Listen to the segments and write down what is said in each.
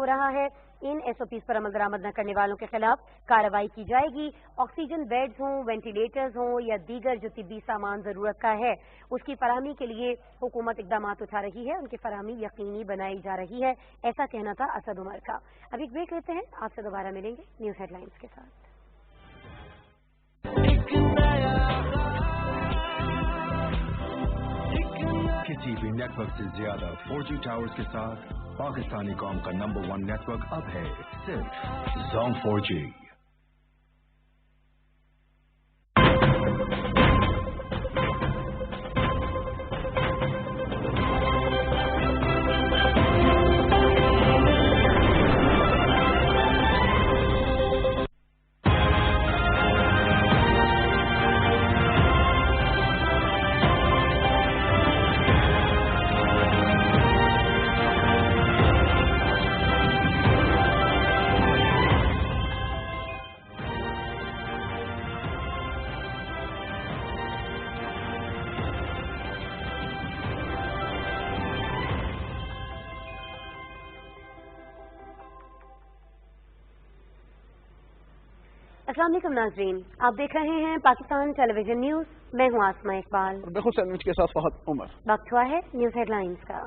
रहा है। इन SOPs पर अमल दरामद न करने वालों के खिलाफ कार्रवाई की जाएगी। ऑक्सीजन बेड्स हों, वेंटिलेटर्स हों या दीगर जो तिब्बी सामान जरूरत का है उसकी फराहमी के लिए हुकूमत इकदाम उठा रही है, उनकी फराहमी यकीनी बनाई जा रही है, ऐसा कहना था असद उमर का। अभी एक ब्रेक लेते हैं, आपसे दोबारा मिलेंगे न्यूज हेडलाइंस के साथ। किसी भी नेटवर्क से ज्यादा 4G टावर्स के साथ पाकिस्तानी कौम का नंबर 1 नेटवर्क अब है सिर्फ Zone 4G। अस्सलाम वालेकुम नाज़रीन, आप देख रहे हैं पाकिस्तान टेलीविजन न्यूज। मैं हूं आसमा इकबाल और मैं हूं सैंडविच के साथ फहद उमर। वक्त हुआ है न्यूज हेडलाइंस का।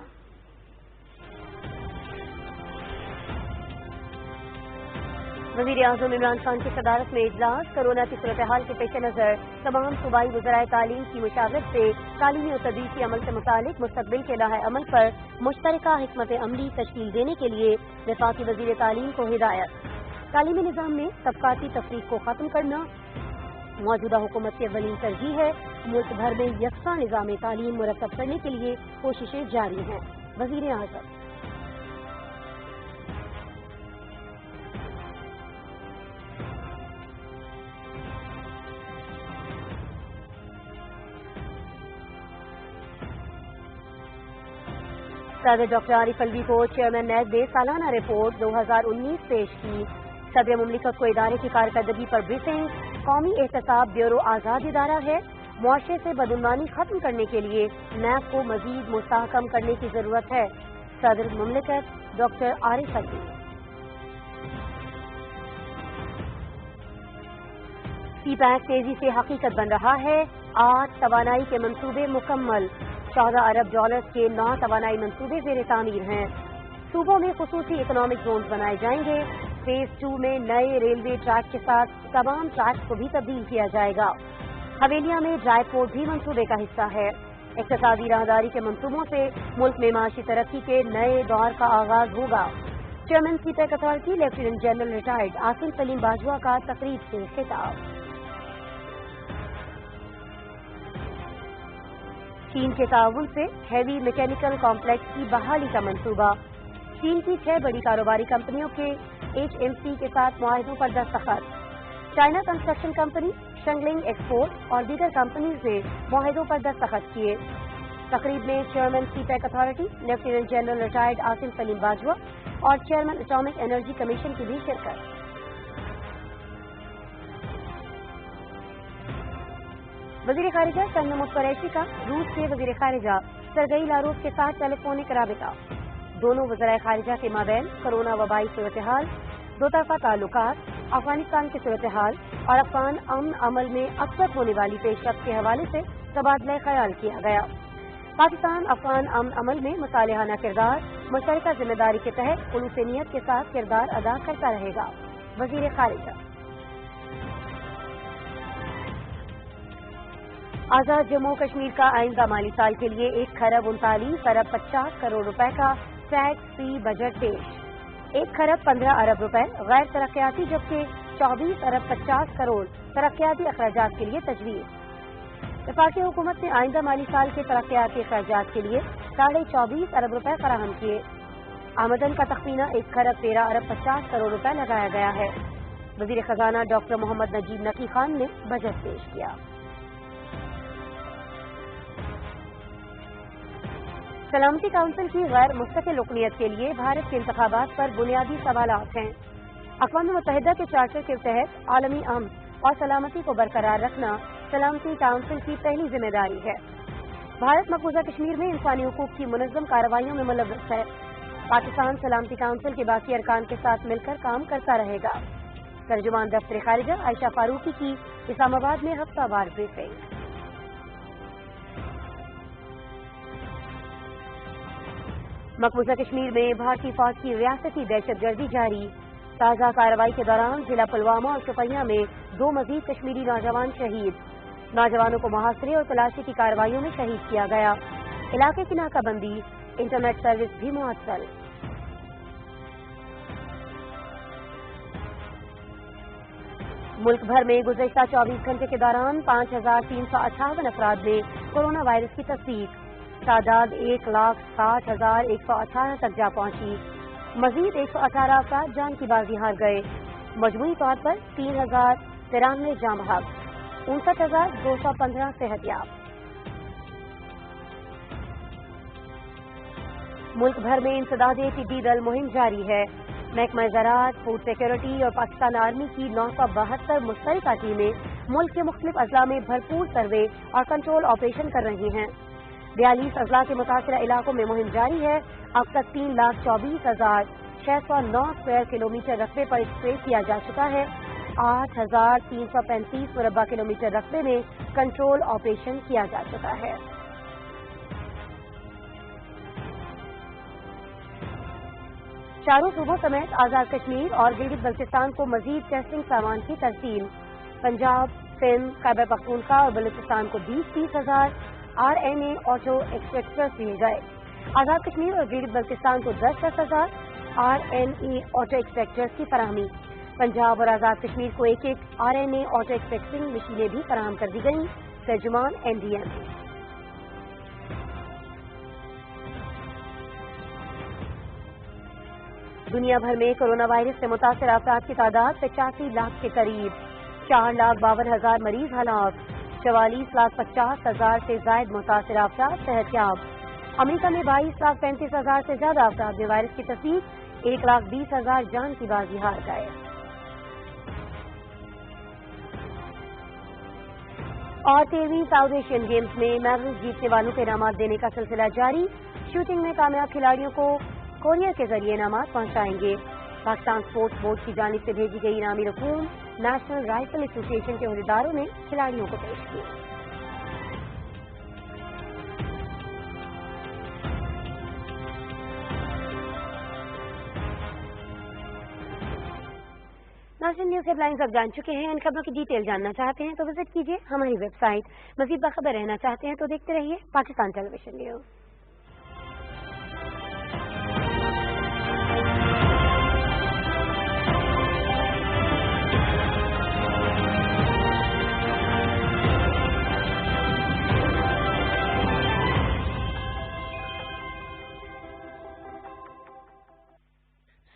वज़ीर आज़म इमरान खान की सदारत में इजलास। कोरोना की सूरत हाल के पेश नज़र तमाम सूबाई वज़राए तालीम की मुशावरत से तालीमी और तदरीसी अमल से मुतालिक मुस्तक़बिल के लाहे अमल पर मुश्तरका हिकमत अमली तश्कील देने के लिए वफाकी वज़ीर तालीम को हिदायत। तालीमी निज़ाम में तबक़ाती तफरीक को ख़त्म करना मौजूदा हुकूमत की अव्वलीन तरजीह है। मुल्क भर में यकसा निज़ाम तालीम मुरतब करने के लिए कोशिशें जारी हैं। वज़ीर आज़म सदर डॉक्टर आरिफ अलवी को चेयरमैन नैब ने सालाना रिपोर्ट 2019 पेश की। सदर मुमलिकत को इदारे की कारकर्दगी पर ब्रीफिंग। कौमी एहतसाब ब्यूरो आज़ाद इदारा है, मुआशरे से बदउनवानी खत्म करने के लिए नैब को मजीद मुस्तहकम करने की जरूरत है। सदर मुमलिकत डॉक्टर आरिफ अलवी। सीपैक तेजी से हकीकत बन रहा है। 8 तवानाई के मंसूबे मुकम्मल। 14 अरब डॉलर के 9 तवानाई मंसूबे ज़ेरे तामीर हैं। सूबों में खुसूसी इकोनॉमिक जोन बनाए जाएंगे। फेज 2 में नए रेलवे ट्रैक के साथ तमाम ट्रैक को भी तब्दील किया जाएगा। हवेलिया में ड्राई पोर्ट भी मंसूबे का हिस्सा है। इक़्तिसादी राहदारी के मंसूबों से मुल्क में माशी तरक्की के नए दौर का आगाज होगा। Chairman CPEC authority lieutenant general retired Asim Salim Bajwa का तकरीब से खिताब। चीन के ताउन से हैवी मैकेनिकल कॉम्प्लेक्स की बहाली का मंसूबा। चीन की 6 बड़ी कारोबारी कंपनियों के HMC के साथ मुआहदों पर दस्तखत। चाइना कंस्ट्रक्शन कंपनी, शंगलिंग एक्सपोर्ट और दीगर कंपनीज ने मुआहदों पर दस्तखत किए। तकरीब में chairman CPEC authority lieutenant general retired Asim Salim Bajwa और चेयरमैन एटॉमिक एनर्जी कमीशन की भी शिरकत। वज़ीर खारिजा शाह महमूद कुरैशी का रूस के वज़ीर खारिजा सरगई लारोव के साथ टेलीफोनिक राबिता। दोनों वज़राए खारिजा के माबैन कोरोना वबाई सूरत हाल, दो तरफा ताल्लुकात, अफगानिस्तान की सूरत हाल और अफगान अमन अमल में अक्सर होने वाली पेशरफ्त के हवाले से तबादला ख्याल किया गया। पाकिस्तान अफगान अमन अमल में मुसालिहाना किरदार, मुश्तरका जिम्मेदारी के तहत खुलूस-ए-नियत के साथ किरदार अदा करता रहेगा। वज़ीर खारिजा आजाद जम्मू कश्मीर का आइंदा माली साल के लिए 1 खरब 39 अरब 50 करोड़ रुपए का टैक्स फ्री बजट पेश। 1 खरब 15 अरब रुपए गैर तरक्याती जबकि 24 अरब 50 करोड़ तरक्याती अखराजात के लिए तजवीज़। वफाकी हुकूमत ने आइंदा माली साल के तरक्याती अखराजात के लिए 24.5 अरब रुपए फराहम किए। आमदन का तखमीना 1 खरब 13 अरब 50 करोड़ रुपए लगाया गया है। वज़ीर खजाना डॉक्टर मोहम्मद नजीब नकी खान ने बजट पेश किया। सलामती काउंसिल की गैर मुस्तकिल रुकनियत के लिए भारत के इंतखाबात पर बुनियादी सवालात हैं। अक़वाम मुत्तहिदा के चार्टर के तहत आलमी अमन और सलामती को बरकरार रखना सलामती काउंसिल की पहली जिम्मेदारी है। भारत मकबूजा कश्मीर में इंसानी हुकूक की मुनज़्ज़म कार्रवाइयों में मुलव्वस है। پاکستان سلامتی کونسل کے باقی ارکان کے ساتھ مل کر کام کرتا رہے گا۔ ترجمان دفتر خارجہ عائشہ فاروقی کی اسلام آباد میں ہفتہ وار بریفنگ۔ مقبوضہ کشمیر میں بھارتی فوج کی ریاستی دہشت گردی جاری، تازہ کارروائی کے دوران ضلع پلوامہ اور شوپیاں میں 2 مزید کشمیری نوجوان شہید، نوجوانوں کو محاصرے اور تلاشی کی کارروائیوں میں شہید کیا گیا، علاقے کی ناکہ بندی، انٹرنیٹ سروس بھی معطل۔ ملک بھر میں گزشتہ 24 گھنٹے کے دوران 5358 افراد میں کورونا وائرس کی تصدیق، تعداد 1,60,118 تک جا پہنچی، مزید 118 افراد جان کی بازی ہار گئے، مجموعی طور پر 3093 جاں بحق، 59,215 صحت یاب۔ ملک بھر میں انسداد ٹڈی دل مہم جاری ہے، محکمہ زراعت، فوڈ سیکورٹی اور پاکستان آرمی کی 972 مشترکہ ٹیمیں ملک کے مختلف اضلاع میں بھرپور سروے اور کنٹرول آپریشن کر رہی ہیں۔ 42 اضلاع کے متاثرہ علاقوں میں مہم جاری ہے۔ اب تک 3,24,609 اسکوائر کلومیٹر رقبے پر اسپرے کیا جا چکا ہے، 8,335 مربع کلومیٹر رقبے میں کنٹرول آپریشن کیا جا چکا ہے۔ چاروں صوبوں سمیت آزاد کشمیر اور گلگت بلتستان کو مزید ٹیسٹنگ سامان کی ترسیل، پنجاب، سندھ، خیبر پختونخوا اور بلوچستان کو 20,000 RNA آٹو ایکسٹریکٹرز دیے گئے، آزاد کشمیر اور گلگت بلتستان کو 10,000 RNA آٹو ایکسٹریکٹرز کی فراہمی، پنجاب اور آزاد کشمیر کو 1 RNA آٹو ایکسٹریکٹنگ مشینیں بھی فراہم کر دی گئیں۔ ترجمان NDM۔ دنیا بھر میں کورونا وائرس سے متاثر افراد کی تعداد 85 لاکھ کے قریب، 4,52,000 مریض ہلاک، 44,50,000 سے زائد متاثر افراد صحت یاب۔ امریکہ میں 22,35,000 سے زیادہ افراد میں وائرس کی تصدیق، 1,20,000 جان کی بازی ہار گئے۔ اور 13ویں ساؤتھ ایشین گیمز میں میڈل جیتنے والوں کو انعامات دینے کا سلسلہ جاری، شوٹنگ میں کامیاب کھلاڑیوں کو کوریئر کے ذریعے انعامات پہنچائیں گے۔ پاکستان اسپورٹس بورڈ کی جانب سے بھیجی گئی انعامی رقوم نیشنل رائفل ایسوسی ایشن کے عہدیداروں نے کھلاڑیوں کو پیش کی۔ ناظرین، نیوز ہیڈ لائنز اب جان چکے ہیں، ان خبروں کی ڈیٹیل جاننا چاہتے ہیں تو وزٹ کیجیے ہماری ویب سائٹ۔ مزید باخبر رہنا چاہتے ہیں تو دیکھتے رہیے پاکستان ٹیلی ویژن نیوز۔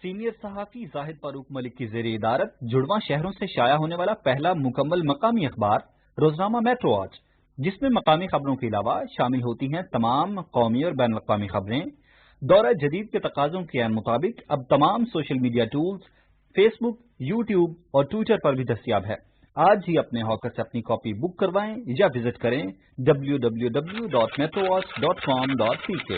سینئر صحافی زاہد فاروق ملک کی زیر ادارت جڑواں شہروں سے شائع ہونے والا پہلا مکمل مقامی اخبار روزنامہ میٹرو آج، جس میں مقامی خبروں کے علاوہ شامل ہوتی ہیں تمام قومی اور بین الاقوامی خبریں۔ دورہ جدید کے تقاضوں کے عین مطابق اب تمام سوشل میڈیا ٹولز فیس بک، یوٹیوب اور ٹویٹر پر بھی دستیاب ہے۔ آج ہی اپنے ہاکر سے اپنی کاپی بک کروائیں یا وزٹ کریں www.metrowatch.com.pk۔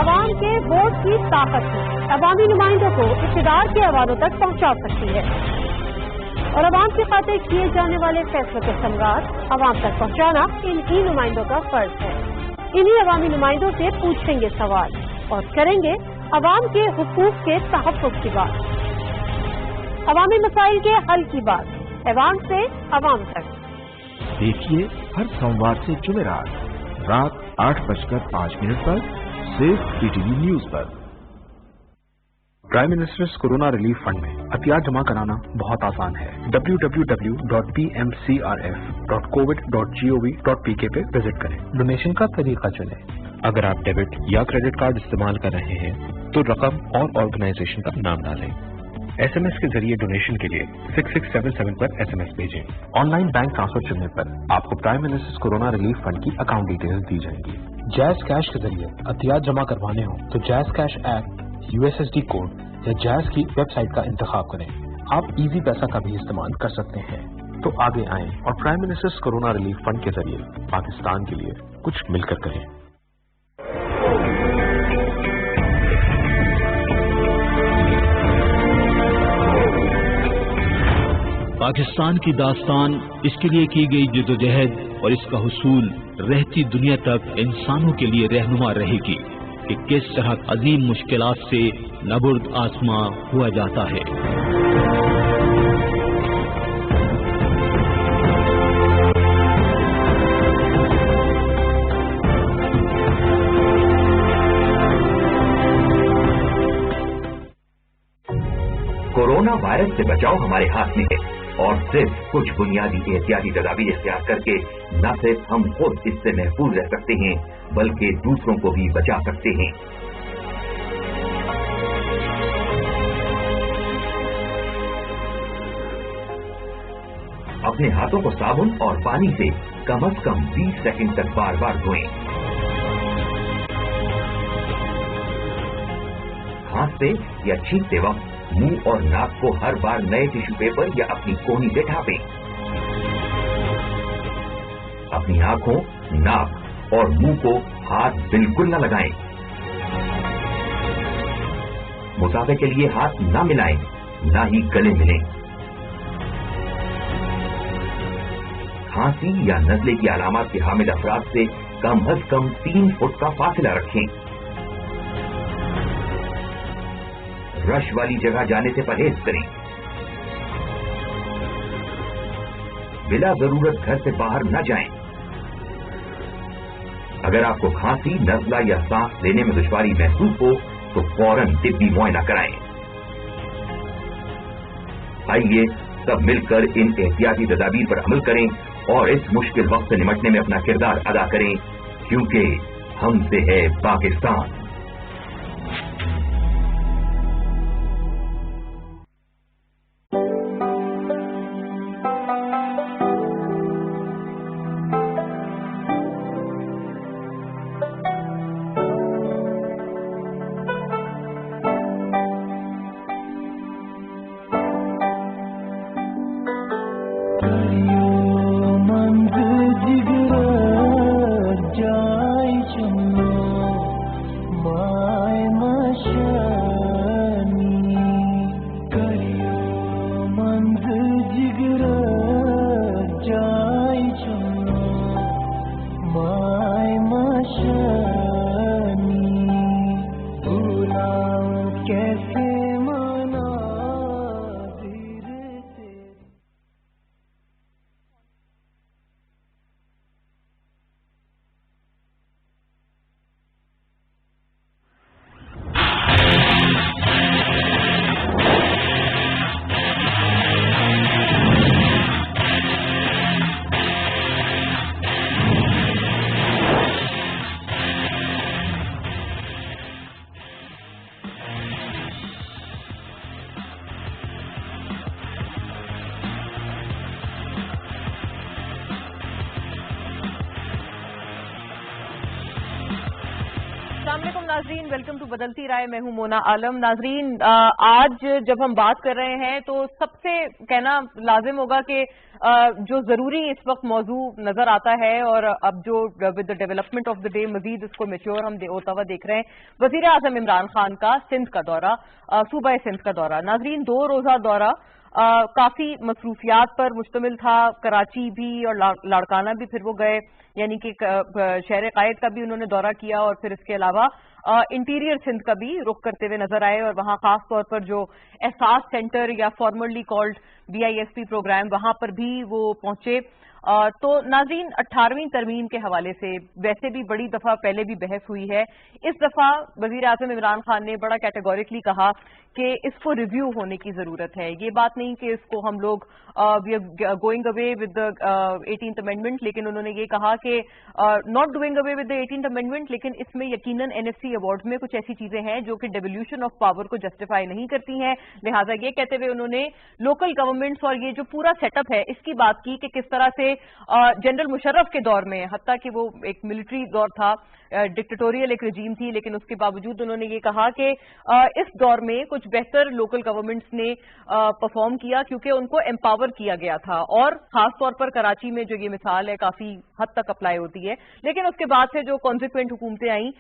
عوام کے ووٹ کی طاقت عوامی نمائندوں کو اقتدار کے ایوانوں تک پہنچا سکتی ہے، اور عوام کی خاطر کیے جانے والے فیصلوں کے ثمرات عوام تک پہنچانا ان ہی نمائندوں کا فرض ہے۔ انہی عوامی نمائندوں سے پوچھیں گے سوال اور کریں گے عوام کے حقوق کے تحفظ کی بات، عوامی مسائل کے حل کی بات، ایوان سے عوام تک۔ دیکھیے ہر سوموار سے جمعرات رات 8:05 پر صرف PTV نیوز پر۔ Prime minister's corona relief fund میں عطیات جمع کرانا بہت آسان ہے۔ www.pmcrf.covid.gov.pk پہ وزٹ کریں، ڈونیشن کا طریقہ چنیں۔ اگر آپ ڈیبٹ یا کریڈٹ کارڈ استعمال کر رہے ہیں تو رقم اور آرگنائزیشن کا نام ڈالیں۔ SMS کے ذریعے ڈونیشن کے لیے 6677 پر SMS بھیجیں۔ آن لائن بینک ٹرانسفر چننے پر آپ کو prime minister's corona relief fund کی اکاؤنٹ ڈیٹیلز دی جائیں گی۔ جیز کیش کے ذریعے عطیات جمع کروانے ہوں تو جیز کیش ایپ، USSD کوڈ یا جیز کی ویب سائٹ کا انتخاب کریں۔ آپ ایزی پیسہ کا بھی استعمال کر سکتے ہیں۔ تو آگے آئیں اور prime minister's corona relief fund کے ذریعے پاکستان کے لیے کچھ مل کر کریں۔ پاکستان کی داستان، اس کے لیے کی گئی جدوجہد اور اس کا حصول رہتی دنیا تک انسانوں کے لیے رہنما رہے گی کہ کس طرح عظیم مشکلات سے نبرد آزما ہوا جاتا ہے۔ کورونا وائرس سے بچاؤ ہمارے ہاتھ میں ہے، اور صرف کچھ بنیادی احتیاطی تدابیر اختیار کر کے نہ صرف ہم خود اس سے محفوظ رہ سکتے ہیں بلکہ دوسروں کو بھی بچا سکتے ہیں۔ اپنے ہاتھوں کو صابن اور پانی سے کم از کم 20 سیکنڈ تک بار بار دھوئیں۔ کھانستے یا چھینکتے وقت منہ اور ناک کو ہر بار نئے ٹیشو پیپر یا اپنی کونی سے ڈھانپیں۔ اپنی آنکھوں، ناک اور منہ کو ہاتھ بالکل نہ لگائیں۔ مسافے کے لیے ہاتھ نہ ملائیں، نہ ہی گلے ملیں۔ کھانسی یا نزلے کی علامات کے حامل افراد سے کم از کم 3 فٹ کا فاصلہ رکھیں۔ رش والی جگہ جانے سے پرہیز کریں۔ بلا ضرورت گھر سے باہر نہ جائیں۔ اگر آپ کو کھانسی، نزلہ یا سانس لینے میں دشواری محسوس ہو تو فوراً طبی معائنہ کرائیں۔ آئیے سب مل کر ان احتیاطی تدابیر پر عمل کریں اور اس مشکل وقت سے نمٹنے میں اپنا کردار ادا کریں، کیونکہ ہم سے ہے پاکستان۔ السلام علیکم ناظرین، ویلکم ٹو بدلتی رائے، میں ہوں مونا عالم۔ ناظرین، آج جب ہم بات کر رہے ہیں تو سب سے کہنا لازم ہوگا کہ جو ضروری اس وقت موضوع نظر آتا ہے اور اب جو with the development of the day مزید اس کو میچور ہم ہوتا ہوا دیکھ رہے ہیں، وزیر اعظم عمران خان کا سندھ کا دورہ، صوبہ سندھ کا دورہ۔ ناظرین، 2 روزہ دورہ کافی مصروفیات پر مشتمل تھا، کراچی بھی اور لاڑکانہ بھی پھر وہ گئے، یعنی کہ شہر قائد کا بھی انہوں نے دورہ کیا اور پھر اس کے علاوہ انٹیریئر سندھ کا بھی رخ کرتے ہوئے نظر آئے، اور وہاں خاص طور پر جو احساس سینٹر یا فارمرلی کالڈ BISP پروگرام وہاں پر بھی وہ پہنچے۔ تو ناظرین، 18ویں ترمیم کے حوالے سے ویسے بھی بڑی دفعہ پہلے بھی بحث ہوئی ہے، اس دفعہ وزیر اعظم عمران خان نے بڑا کیٹیگوریکلی کہا کہ اس کو ریویو ہونے کی ضرورت ہے۔ یہ بات نہیں کہ اس کو ہم لوگ we are going away with the 18th amendment, لیکن انہوں نے یہ کہا کہ not doing away with the 18th amendment, لیکن اس میں یقیناً NFC ایوارڈ میں کچھ ایسی چیزیں ہیں جو کہ ڈیولیوشن آف پاور کو جسٹیفائی نہیں کرتی ہیں، لہٰذا یہ کہتے ہوئے انہوں نے لوکل گورنمنٹس اور یہ جو پورا سیٹ اپ ہے اس کی بات کی کہ کس طرح سے جنرل مشرف کے دور میں، حتیٰ کہ وہ ایک ملٹری دور تھا، डिक्टेटोरियल एक रजीम थी, लेकिन उसके बावजूद उन्होंने ये कहा कि इस दौर में कुछ बेहतर लोकल गवर्नमेंट्स ने परफॉर्म किया क्योंकि उनको एम्पावर किया गया था, और खास तौर पर कराची में जो ये मिसाल है काफी हद तक अप्लाई होती है। लेकिन उसके बाद से जो कॉन्सिक्वेंट हुकूमतें आई,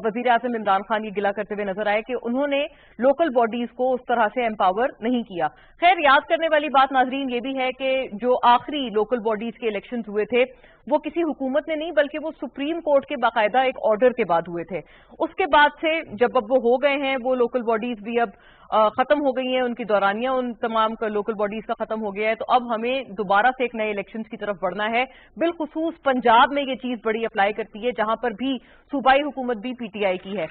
वजीर आजम इमरान खान ये गिला करते हुए नजर आए कि उन्होंने लोकल बॉडीज को उस तरह से एम्पावर नहीं किया। खैर, याद करने वाली बात नाजरीन ये भी है कि जो आखिरी लोकल बॉडीज के इलेक्शंस हुए थे वो किसी हुकूमत ने नहीं बल्कि वो सुप्रीम कोर्ट के बाकायदा एक ऑर्डर के बाद हुए थे। उसके बाद से जब अब वो हो गए हैं, वो लोकल बॉडीज भी अब खत्म हो गई हैं, उनकी दौरानिया उन तमाम लोकल बॉडीज का खत्म हो गया है, तो अब हमें दोबारा से एक नए इलेक्शंस की तरफ बढ़ना है। बिलखुसूस पंजाब में ये चीज बड़ी अप्लाई करती है, जहां पर भी सूबाई हुकूमत भी पीटीआई की है।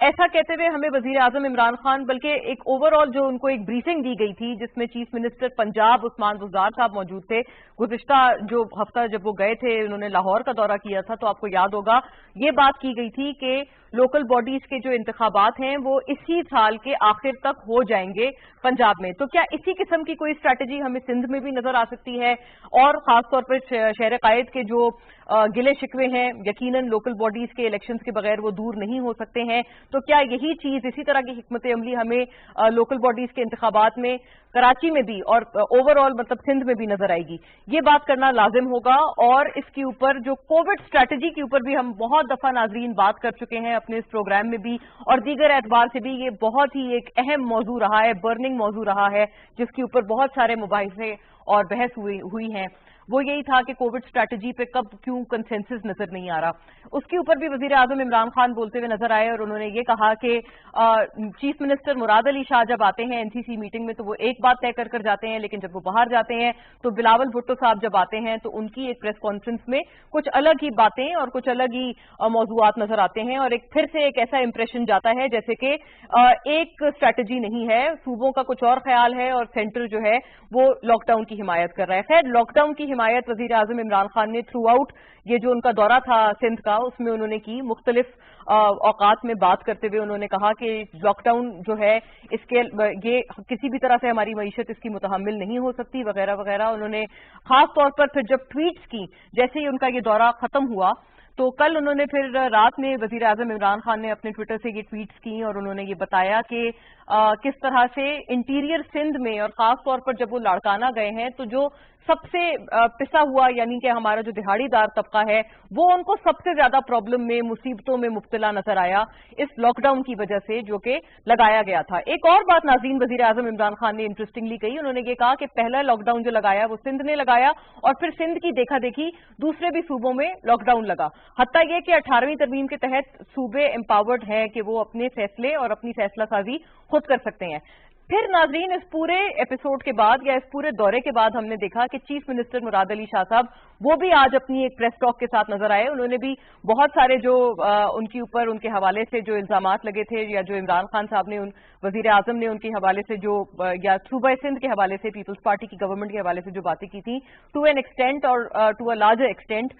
ऐसा कहते हुए हमें वजीर आजम इमरान खान, बल्कि एक ओवरऑल जो उनको एक ब्रीफिंग दी गई थी जिसमें चीफ मिनिस्टर पंजाब उस्मान बुज़दार साहब मौजूद थे। गुज़िश्ता जो हफ्ता जब वो गए थे, उन्होंने लाहौर का दौरा किया था, तो आपको याद होगा ये बात की गई थी कि लोकल बॉडीज के जो इंतखाबात हैं वो इसी साल के आखिर तक हो जाएंगे पंजाब में। तो क्या इसी किस्म की कोई स्ट्रैटेजी हमें सिंध में भी नजर आ सकती है? और खासतौर पर शहर कायद के जो गिले शिकवे हैं, यकीनन लोकल बॉडीज के इलेक्शंस के बगैर वो दूर नहीं हो सकते हैं, तो क्या यही चीज, इसी तरह की हिकमत अमली हमें लोकल बॉडीज के इंतखाबात में कराची में भी और ओवरऑल मतलब सिंध में भी नजर आएगी? ये बात करना लाजिम होगा। और इसके ऊपर जो कोविड स्ट्रैटेजी के ऊपर भी हम बहुत दफा नाजरीन बात कर चुके हैं अपने इस प्रोग्राम में भी, और दीगर एतबार से भी ये बहुत ही एक अहम मौजू रहा है, बर्निंग मौजू रहा है, जिसके ऊपर बहुत सारे मुबाहिसे और बहस हुई हैं। वो यही था कि कोविड स्ट्रैटेजी पे कब क्यों कंसेंसस नजर नहीं आ रहा। उसके ऊपर भी वजीर आजम इमरान खान बोलते हुए नजर आए और उन्होंने ये कहा कि चीफ मिनिस्टर मुराद अली शाह जब आते हैं एनसीसी मीटिंग में तो वो एक बात तय कर जाते हैं, लेकिन जब वो बाहर जाते हैं तो बिलावल भुट्टो साहब जब आते हैं तो उनकी एक प्रेस कॉन्फ्रेंस में कुछ अलग ही बातें और कुछ अलग ही मौजूआत नजर आते हैं, और एक फिर से एक ऐसा इंप्रेशन जाता है जैसे कि एक स्ट्रैटेजी नहीं है, सूबों का कुछ और ख्याल है और सेंटर जो है वो लॉकडाउन की हिमायत कर रहा है। खैर, लॉकडाउन की हिमायत वजीर आजम इमरान खान ने थ्रू आउट ये जो उनका दौरा था सिंध का, उसमें उन्होंने की। मुख्तलिफ औकात में बात करते हुए उन्होंने कहा कि लॉकडाउन जो है इसके ये किसी भी तरह से हमारी मईशत इसकी मुतहम्मिल नहीं हो सकती वगैरह वगैरह। उन्होंने खास तौर पर फिर जब ट्वीट्स की, जैसे ही उनका ये दौरा खत्म हुआ तो कल उन्होंने फिर रात में वजीर आजम इमरान खान ने अपने ट्विटर से ये ट्वीट्स की और उन्होंने ये बताया कि किस तरह से इंटीरियर सिंध में और खास तौर पर जब वो लाड़काना गए हैं तो जो सबसे पिसा हुआ यानी कि हमारा जो दिहाड़ीदार तबका है वो उनको सबसे ज्यादा प्रॉब्लम में, मुसीबतों में मुब्तला नजर आया इस लॉकडाउन की वजह से जो कि लगाया गया था। एक और बात नाज़रीन वजीर आजम इमरान खान ने इंटरेस्टिंगली कही, उन्होंने ये कहा कि पहला लॉकडाउन जो लगाया वो सिंध ने लगाया और फिर सिंध की देखा देखी दूसरे भी सूबों में लॉकडाउन लगा। हत्ता यह कि 18वीं तरमीम के तहत सूबे एम्पावर्ड हैं कि वो अपने फैसले और अपनी फैसला साजी खुद कर सकते हैं। फिर नाजरीन इस पूरे एपिसोड के बाद या इस पूरे दौरे के बाद हमने देखा कि चीफ मिनिस्टर मुराद अली शाह साहब वो भी आज अपनी एक प्रेस टॉक के साथ नजर आए। उन्होंने भी बहुत सारे जो उनके ऊपर उनके हवाले से जो इल्जामात लगे थे या जो इमरान खान साहब ने वजीर आजम ने उनके हवाले से जो या सूबा सिंध के हवाले से पीपल्स पार्टी की गवर्नमेंट के हवाले से जो बातें की थी, टू एन एक्सटेंट और to a larger extent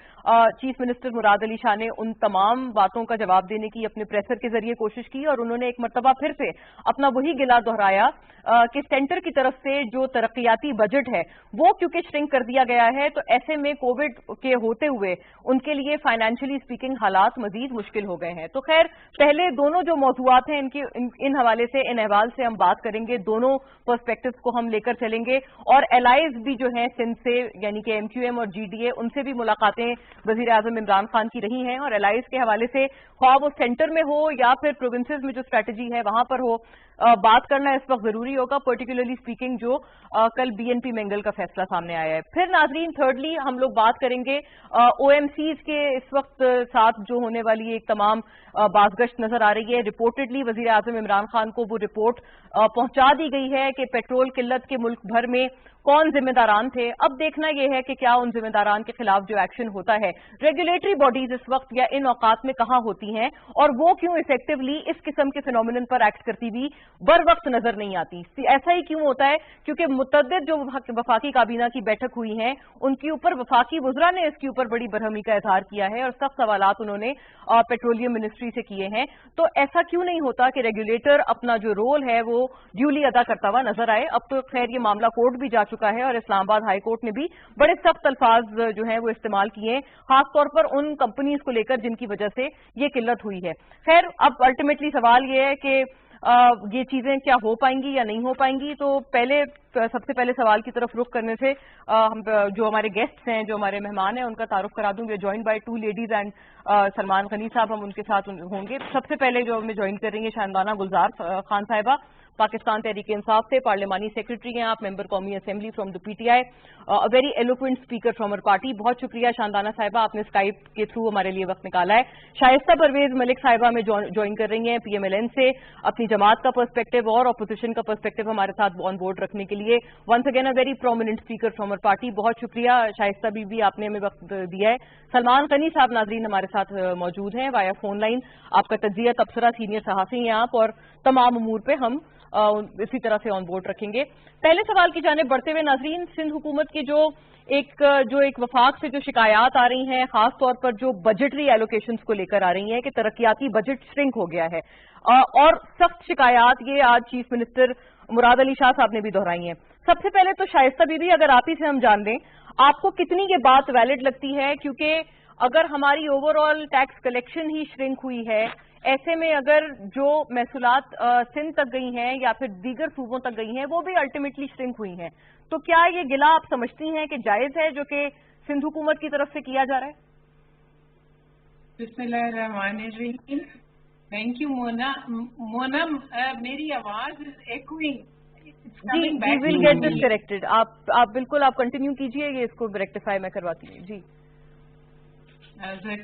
chief minister Murad Ali Shah ने उन तमाम बातों का जवाब देने की अपने प्रेसर के जरिए कोशिश की और उन्होंने एक मरतबा फिर से अपना वही गिला दोहराया कि सेंटर की तरफ से जो तरक्याती बजट है वो क्योंकि श्रिंक कर दिया गया है तो ऐसे में कोविड के होते हुए उनके लिए फाइनेंशियली स्पीकिंग हालात मजीद मुश्किल हो गए हैं। तो खैर पहले दोनों जो मौजूआत हैं इन हवाले से, इन अहवाल से हम बात करेंगे, दोनों पर्सपेक्टिव्स को हम लेकर चलेंगे और एलाइज भी जो हैं सिंध से यानी कि एमक्यूएम और जीडीए उनसे भी मुलाकातें वजीर आजम इमरान खान की रही हैं और एलाइज के हवाले से ख्वाह वो सेंटर में हो या फिर प्रोविंसेस में जो स्ट्रैटेजी है वहां पर हो, बात करना इस वक्त जरूरी होगा, पर्टिकुलरली स्पीकिंग जो कल बीएनपी मेंगल का फैसला सामने आया है। फिर नाजरीन थर्डली हम लोग बात करेंगे ओएमसीज के इस वक्त साथ जो होने वाली एक तमाम बाज़गश्त नजर आ रही है। रिपोर्टेडली वजीर आजम इमरान खान को वो रिपोर्ट पहुंचा दी गई है कि पेट्रोल किल्लत के मुल्क भर में कौन जिम्मेदारान थे। अब देखना यह है कि क्या उन जिम्मेदारान के खिलाफ जो एक्शन होता है, रेगुलेटरी बॉडीज इस वक्त या इन औकात में कहां होती हैं और वो क्यों इफेक्टिवली इस किस्म के फिनोमिनन पर एक्ट करती हुई बर वक्त नजर नहीं आती। ऐसा ही क्यों होता है? क्योंकि मुतअद्दिद जो वफाकी काबीना की बैठक हुई है उनके ऊपर वफाकी वज़रा ने इसके ऊपर बड़ी बरहमी का इजहार किया है और सख्त सवालात उन्होंने पेट्रोलियम मिनिस्ट्री से किए हैं। तो ऐसा क्यों नहीं होता कि रेगुलेटर अपना जो रोल है वो ड्यूली अदा करता हुआ नजर आए? अब तो खैर ये मामला कोर्ट भी जा चुका चुका है और इस्लामाबाद हाई कोर्ट ने भी बड़े सख्त अल्फाज जो हैं वो इस्तेमाल किए हैं, खास तौर पर उन कंपनीज को लेकर जिनकी वजह से ये किल्लत हुई है। खैर, अब अल्टीमेटली सवाल ये है कि ये चीजें क्या हो पाएंगी या नहीं हो पाएंगी। तो सबसे पहले सवाल की तरफ रुख करने से हम जो हमारे गेस्ट्स हैं, जो हमारे मेहमान हैं, उनका तारुफ करा दूं। We are joined by 2 ladies and Salman Ghani Sahab हम उनके साथ होंगे। सबसे पहले जो हमें ज्वाइन कर रही हैं शानदाना गुलजार खान साहिबा, पाकिस्तान तहरीक इंसाफ से पार्लिमानी सेक्रेटरी हैं आप, मेंबर कौमी assembly from the PTI, a very eloquent speaker from our party. बहुत शुक्रिया शानदाना साहिबा, आपने स्काइप के थ्रू हमारे लिए वक्त निकाला है। शाइस्ता परवेज मलिक साहिबा में ज्वाइन कर रही हैं पीएमएलएन से, अपनी जमात का पर्सपेक्टिव और अपोजिशन का पर्सपेक्टिव हमारे साथ ऑन बोर्ड रखने के लिए। Once again a very prominent speaker from our party. बहुत शुक्रिया शाइस्ता बीबी, आपने हमें वक्त दिया है। सलमान गनी साहब नाजरीन हमारे साथ मौजूद हैं वाया फोन लाइन। आपका तज्जिया तबसरा, सीनियर सहाफ़ी हैं आप, और तमाम उमूर पे हम इसी तरह से ऑन बोर्ड रखेंगे। पहले सवाल की जाने बढ़ते हुए नाजरीन, सिंध हुकूमत की जो एक वफाक से जो शिकायत आ रही हैं, खास तौर पर जो बजटरी एलोकेशंस को लेकर आ रही हैं कि तरक्याती बजट श्रिंक हो गया है, और सख्त शिकायत ये आज चीफ मिनिस्टर मुराद अली शाह साहब ने भी दोहराई हैं। सबसे पहले तो शाइस्ता बीबी, अगर आप ही से हम जान लें, आपको कितनी ये बात वैलिड लगती है? क्योंकि अगर हमारी ओवरऑल टैक्स कलेक्शन ही श्रिंक हुई है, ऐसे में अगर जो महसूलात सिंध तक गई हैं या फिर दीगर सूबों तक गई हैं वो भी अल्टीमेटली श्रिंक हुई हैं, तो क्या ये गिला आप समझती हैं कि जायज है जो कि सिंध हुकूमत की तरफ से किया जा रहा है? बिस्मिल्लाहिर्रहमानिर्रहीम। थैंक यू मोना, मेरी आवाज एकोइंग। जी, we will get this corrected. आप बिल्कुल आप कंटिन्यू कीजिए, ये इसको रेक्टिफाई मैं करवाती हूँ। जी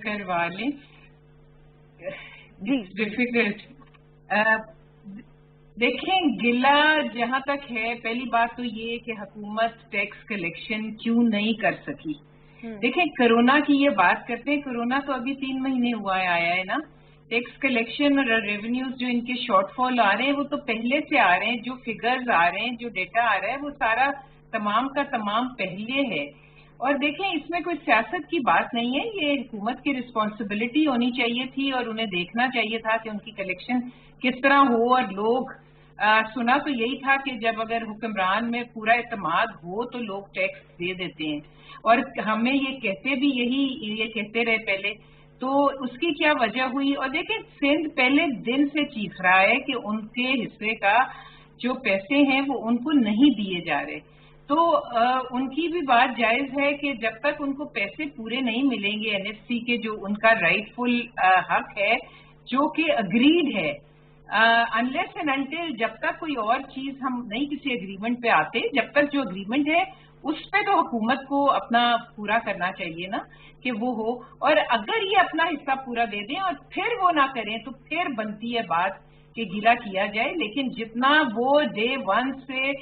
करवा लें जी। डिफिकल्ट देखें, गिला जहां तक है, पहली बात तो ये कि हुकूमत टैक्स कलेक्शन क्यों नहीं कर सकी। देखें, कोरोना की ये बात करते हैं, कोरोना तो अभी 3 महीने हुआ आया है ना। टैक्स कलेक्शन और रेवेन्यूज जो इनके शॉर्टफॉल आ रहे हैं वो तो पहले से आ रहे हैं, जो फिगर्स आ रहे हैं, जो डेटा आ रहा है वो सारा तमाम का तमाम पहले है। और देखें, इसमें कोई सियासत की बात नहीं है, ये हुकूमत की रिस्पॉन्सिबिलिटी होनी चाहिए थी और उन्हें देखना चाहिए था कि उनकी कलेक्शन किस तरह हो। और लोग सुना तो यही था कि जब अगर हुक्मरान में पूरा एतमाद हो तो लोग टैक्स दे देते हैं, और हमें ये कहते रहे पहले, तो उसकी क्या वजह हुई। और देखें, सिंध पहले दिन से चीख रहा है कि उनके हिस्से का जो पैसे हैं वो उनको नहीं दिए जा रहे। तो उनकी भी बात जायज है कि जब तक उनको पैसे पूरे नहीं मिलेंगे एनएफसी के, जो उनका राइटफुल हक है, जो कि अग्रीड है, अनलेस एंड अनटिल जब तक कोई और चीज हम नहीं किसी एग्रीमेंट पे आते, जब तक जो एग्रीमेंट है उस पे तो हुकूमत को अपना पूरा करना चाहिए ना कि वो हो। और अगर ये अपना हिस्सा पूरा दे दें और फिर वो ना करें तो फिर बनती है बात कि गिला किया जाए। लेकिन जितना वो डे 1 से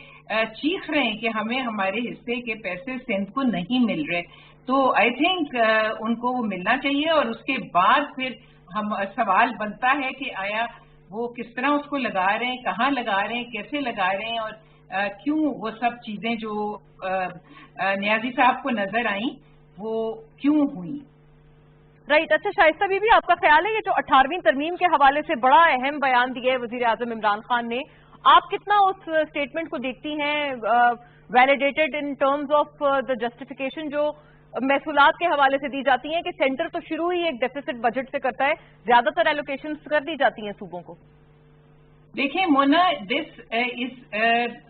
चीख रहे हैं कि हमें हमारे हिस्से के पैसे सिंध को नहीं मिल रहे, तो आई थिंक उनको वो मिलना चाहिए। और उसके बाद फिर हम सवाल बनता है कि आया वो किस तरह उसको लगा रहे हैं, कहाँ लगा रहे हैं, कैसे लगा रहे हैं, और क्यों वो सब चीजें जो नियाजी साहब को नजर आई वो क्यों हुई। राइट। अच्छा शाइस्ता बीबी, आपका ख्याल है ये जो 18वीं तरमीम के हवाले से बड़ा अहम बयान दिया है वजीर आजम इमरान खान ने, आप कितना उस स्टेटमेंट को देखती हैं validated in terms of the justification जो महसूलात के हवाले से दी जाती हैं कि सेंटर तो शुरू ही एक डेफिसिट बजट से करता है, ज्यादातर एलोकेशन कर दी जाती हैं सूबों को? देखिए मोना,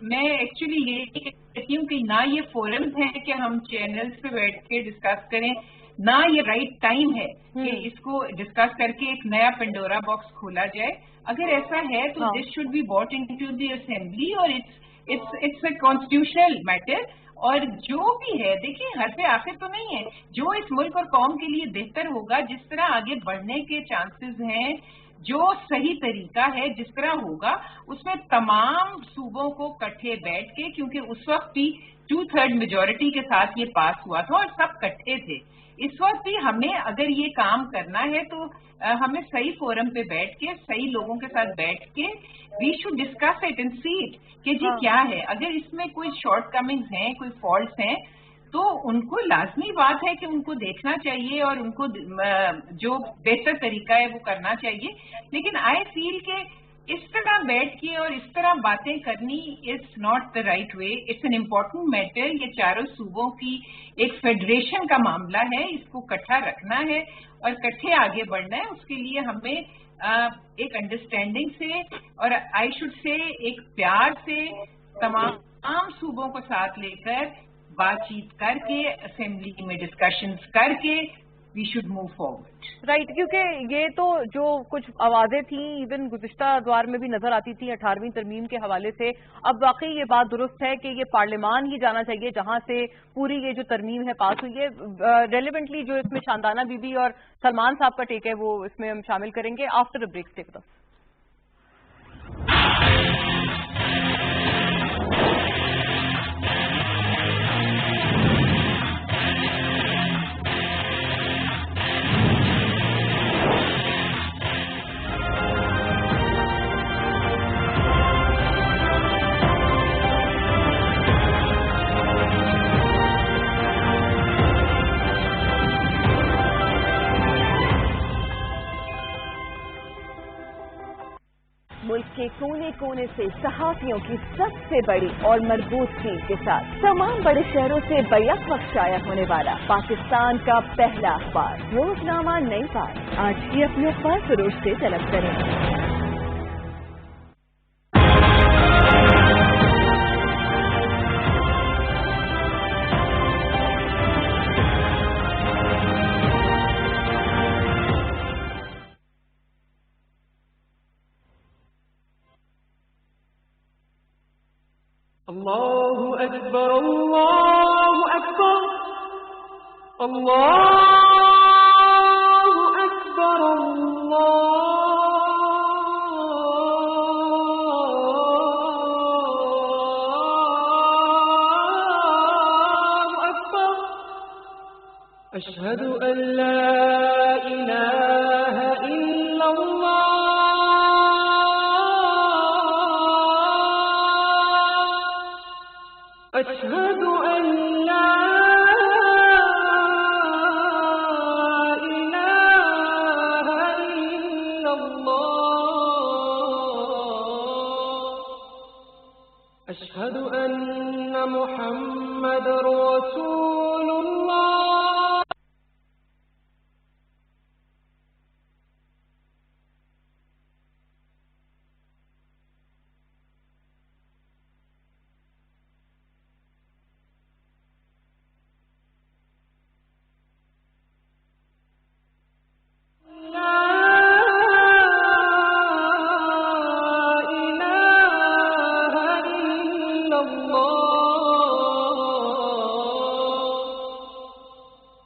मैं एक्चुअली ये कहती हूँ कि ना ये फोरम है कि हम चैनल्स पे बैठ के डिस्कस करें, ना ये राइट टाइम है कि इसको डिस्कस करके एक नया पेंडोरा बॉक्स खोला जाए। अगर ऐसा है तो this should be bought into the assembly और इट्स अ कॉन्स्टिट्यूशनल मैटर। और जो भी है, देखिए हर पे आखिर तो नहीं है, जो इस मुल्क और कौम के लिए बेहतर होगा, जिस तरह आगे बढ़ने के चांसेस हैं, जो सही तरीका है, जिस तरह होगा, उसमें तमाम सूबों को इकट्ठे बैठ के, क्योंकि उस वक्त भी 2/3 मेजोरिटी के साथ ये पास हुआ था और सब इकट्ठे थे, इस वक्त भी हमें अगर ये काम करना है तो हमें सही फोरम पे बैठ के, सही लोगों के साथ बैठ के we should discuss it and see it कि जी क्या है। अगर इसमें कोई शॉर्ट कमिंग्स हैं, कोई फॉल्ट्स हैं, तो उनको लाजमी बात है कि उनको देखना चाहिए और उनको जो बेहतर तरीका है वो करना चाहिए। लेकिन आई फील कि इस तरह بیٹھ کے اور اس طرح باتیں کرنی is not the right way. It's an important matter. یہ چاروں صوبوں کی ایک فیڈریشن کا معاملہ ہے, اس کو اکٹھا رکھنا ہے اور اکٹھے آگے بڑھنا ہے. اس کے لیے ہمیں ایک انڈرسٹینڈنگ سے اور آئی شوڈ سے ایک پیار سے تمام صوبوں کو ساتھ لے کر بات چیت کر کے اسمبلی میں ڈسکشنز کر کے we should move forward. Right, کیونکہ یہ تو جو کچھ آوازیں تھیں ایون گزشتہ ادوار میں بھی نظر آتی تھیں 18ویں ترمیم کے حوالے سے, اب واقعی یہ بات درست ہے کہ یہ پارلیمان ہی جانا چاہیے جہاں سے پوری یہ جو ترمیم ہے پاس ہوئی ہے. ریلیونٹلی جو اس میں شاندانہ بی بی اور سلمان صاحب کا ٹیک ہے وہ اس میں ہم شامل کریں گے after a break. Stay with us. ملک کے کونے کونے سے صحافیوں کی سب سے بڑی اور مربوط ٹیم کے ساتھ تمام بڑے شہروں سے بیک وقت شائع ہونے والا پاکستان کا پہلا اخبار روزنامہ نئی بات. آج ہی اپنے اخبار فروش سے طلب کریں. اللہ اکبر اللہ اکبر اللہ اکبر اللہ اکبر. اشہد ان لا الہ الا اللہ أشهد أن لا إله إلا الله أشهد أن محمد رسول الله.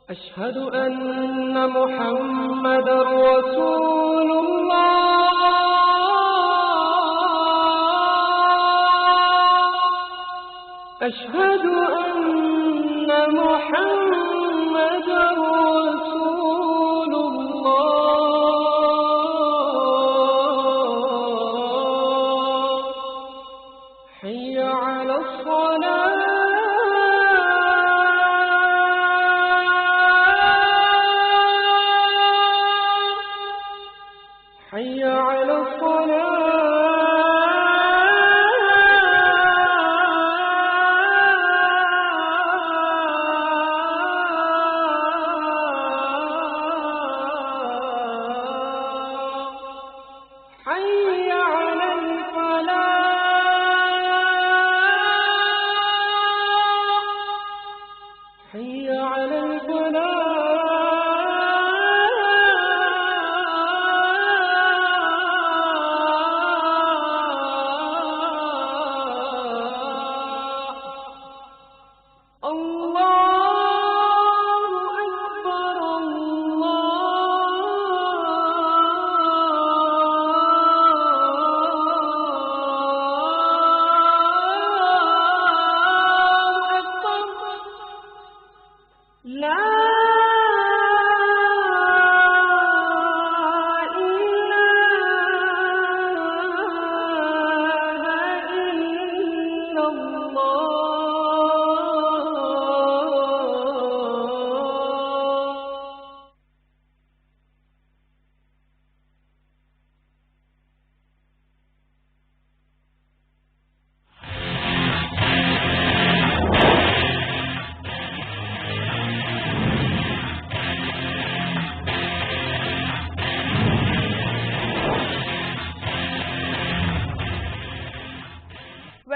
أشهد أن محمد رسول الله أشهد أن محمد رسول الله. حي على الصلاة حي على الصلاة حي على الفلاح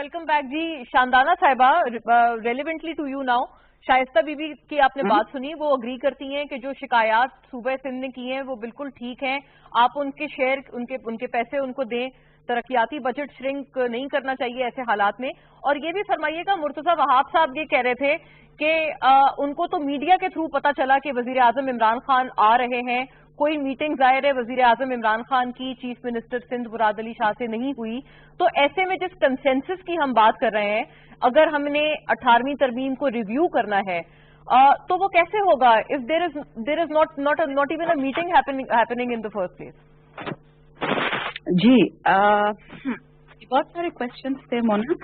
वेलकम बैक जी। शानदाना साहिबा, relevantly to you now, Shaista Bibi की आपने बात सुनी, वो अग्री करती हैं कि जो शिकायत सूबे सिंध ने की हैं वो बिल्कुल ठीक हैं, आप उनके शेयर उनके पैसे उनको दें, तरक्याती बजट श्रिंक नहीं करना चाहिए ऐसे हालात में। और ये भी फरमाइएगा, मुर्तजा वहाब साहब ये कह रहे थे कि उनको तो मीडिया के थ्रू पता चला कि वजीर आजम इमरान खान आ रहे हैं, कोई मीटिंग जाहिर है वजीर आजम इमरान खान की चीफ मिनिस्टर सिंध मुराद अली शाह से नहीं हुई। तो ऐसे में जिस कंसेंसस की हम बात कर रहे हैं, अगर हमने 18वीं तरमीम को रिव्यू करना है तो वो कैसे होगा if there is not even a meeting happening in the first place? जी बहुत सारे क्वेश्चन थे मोना।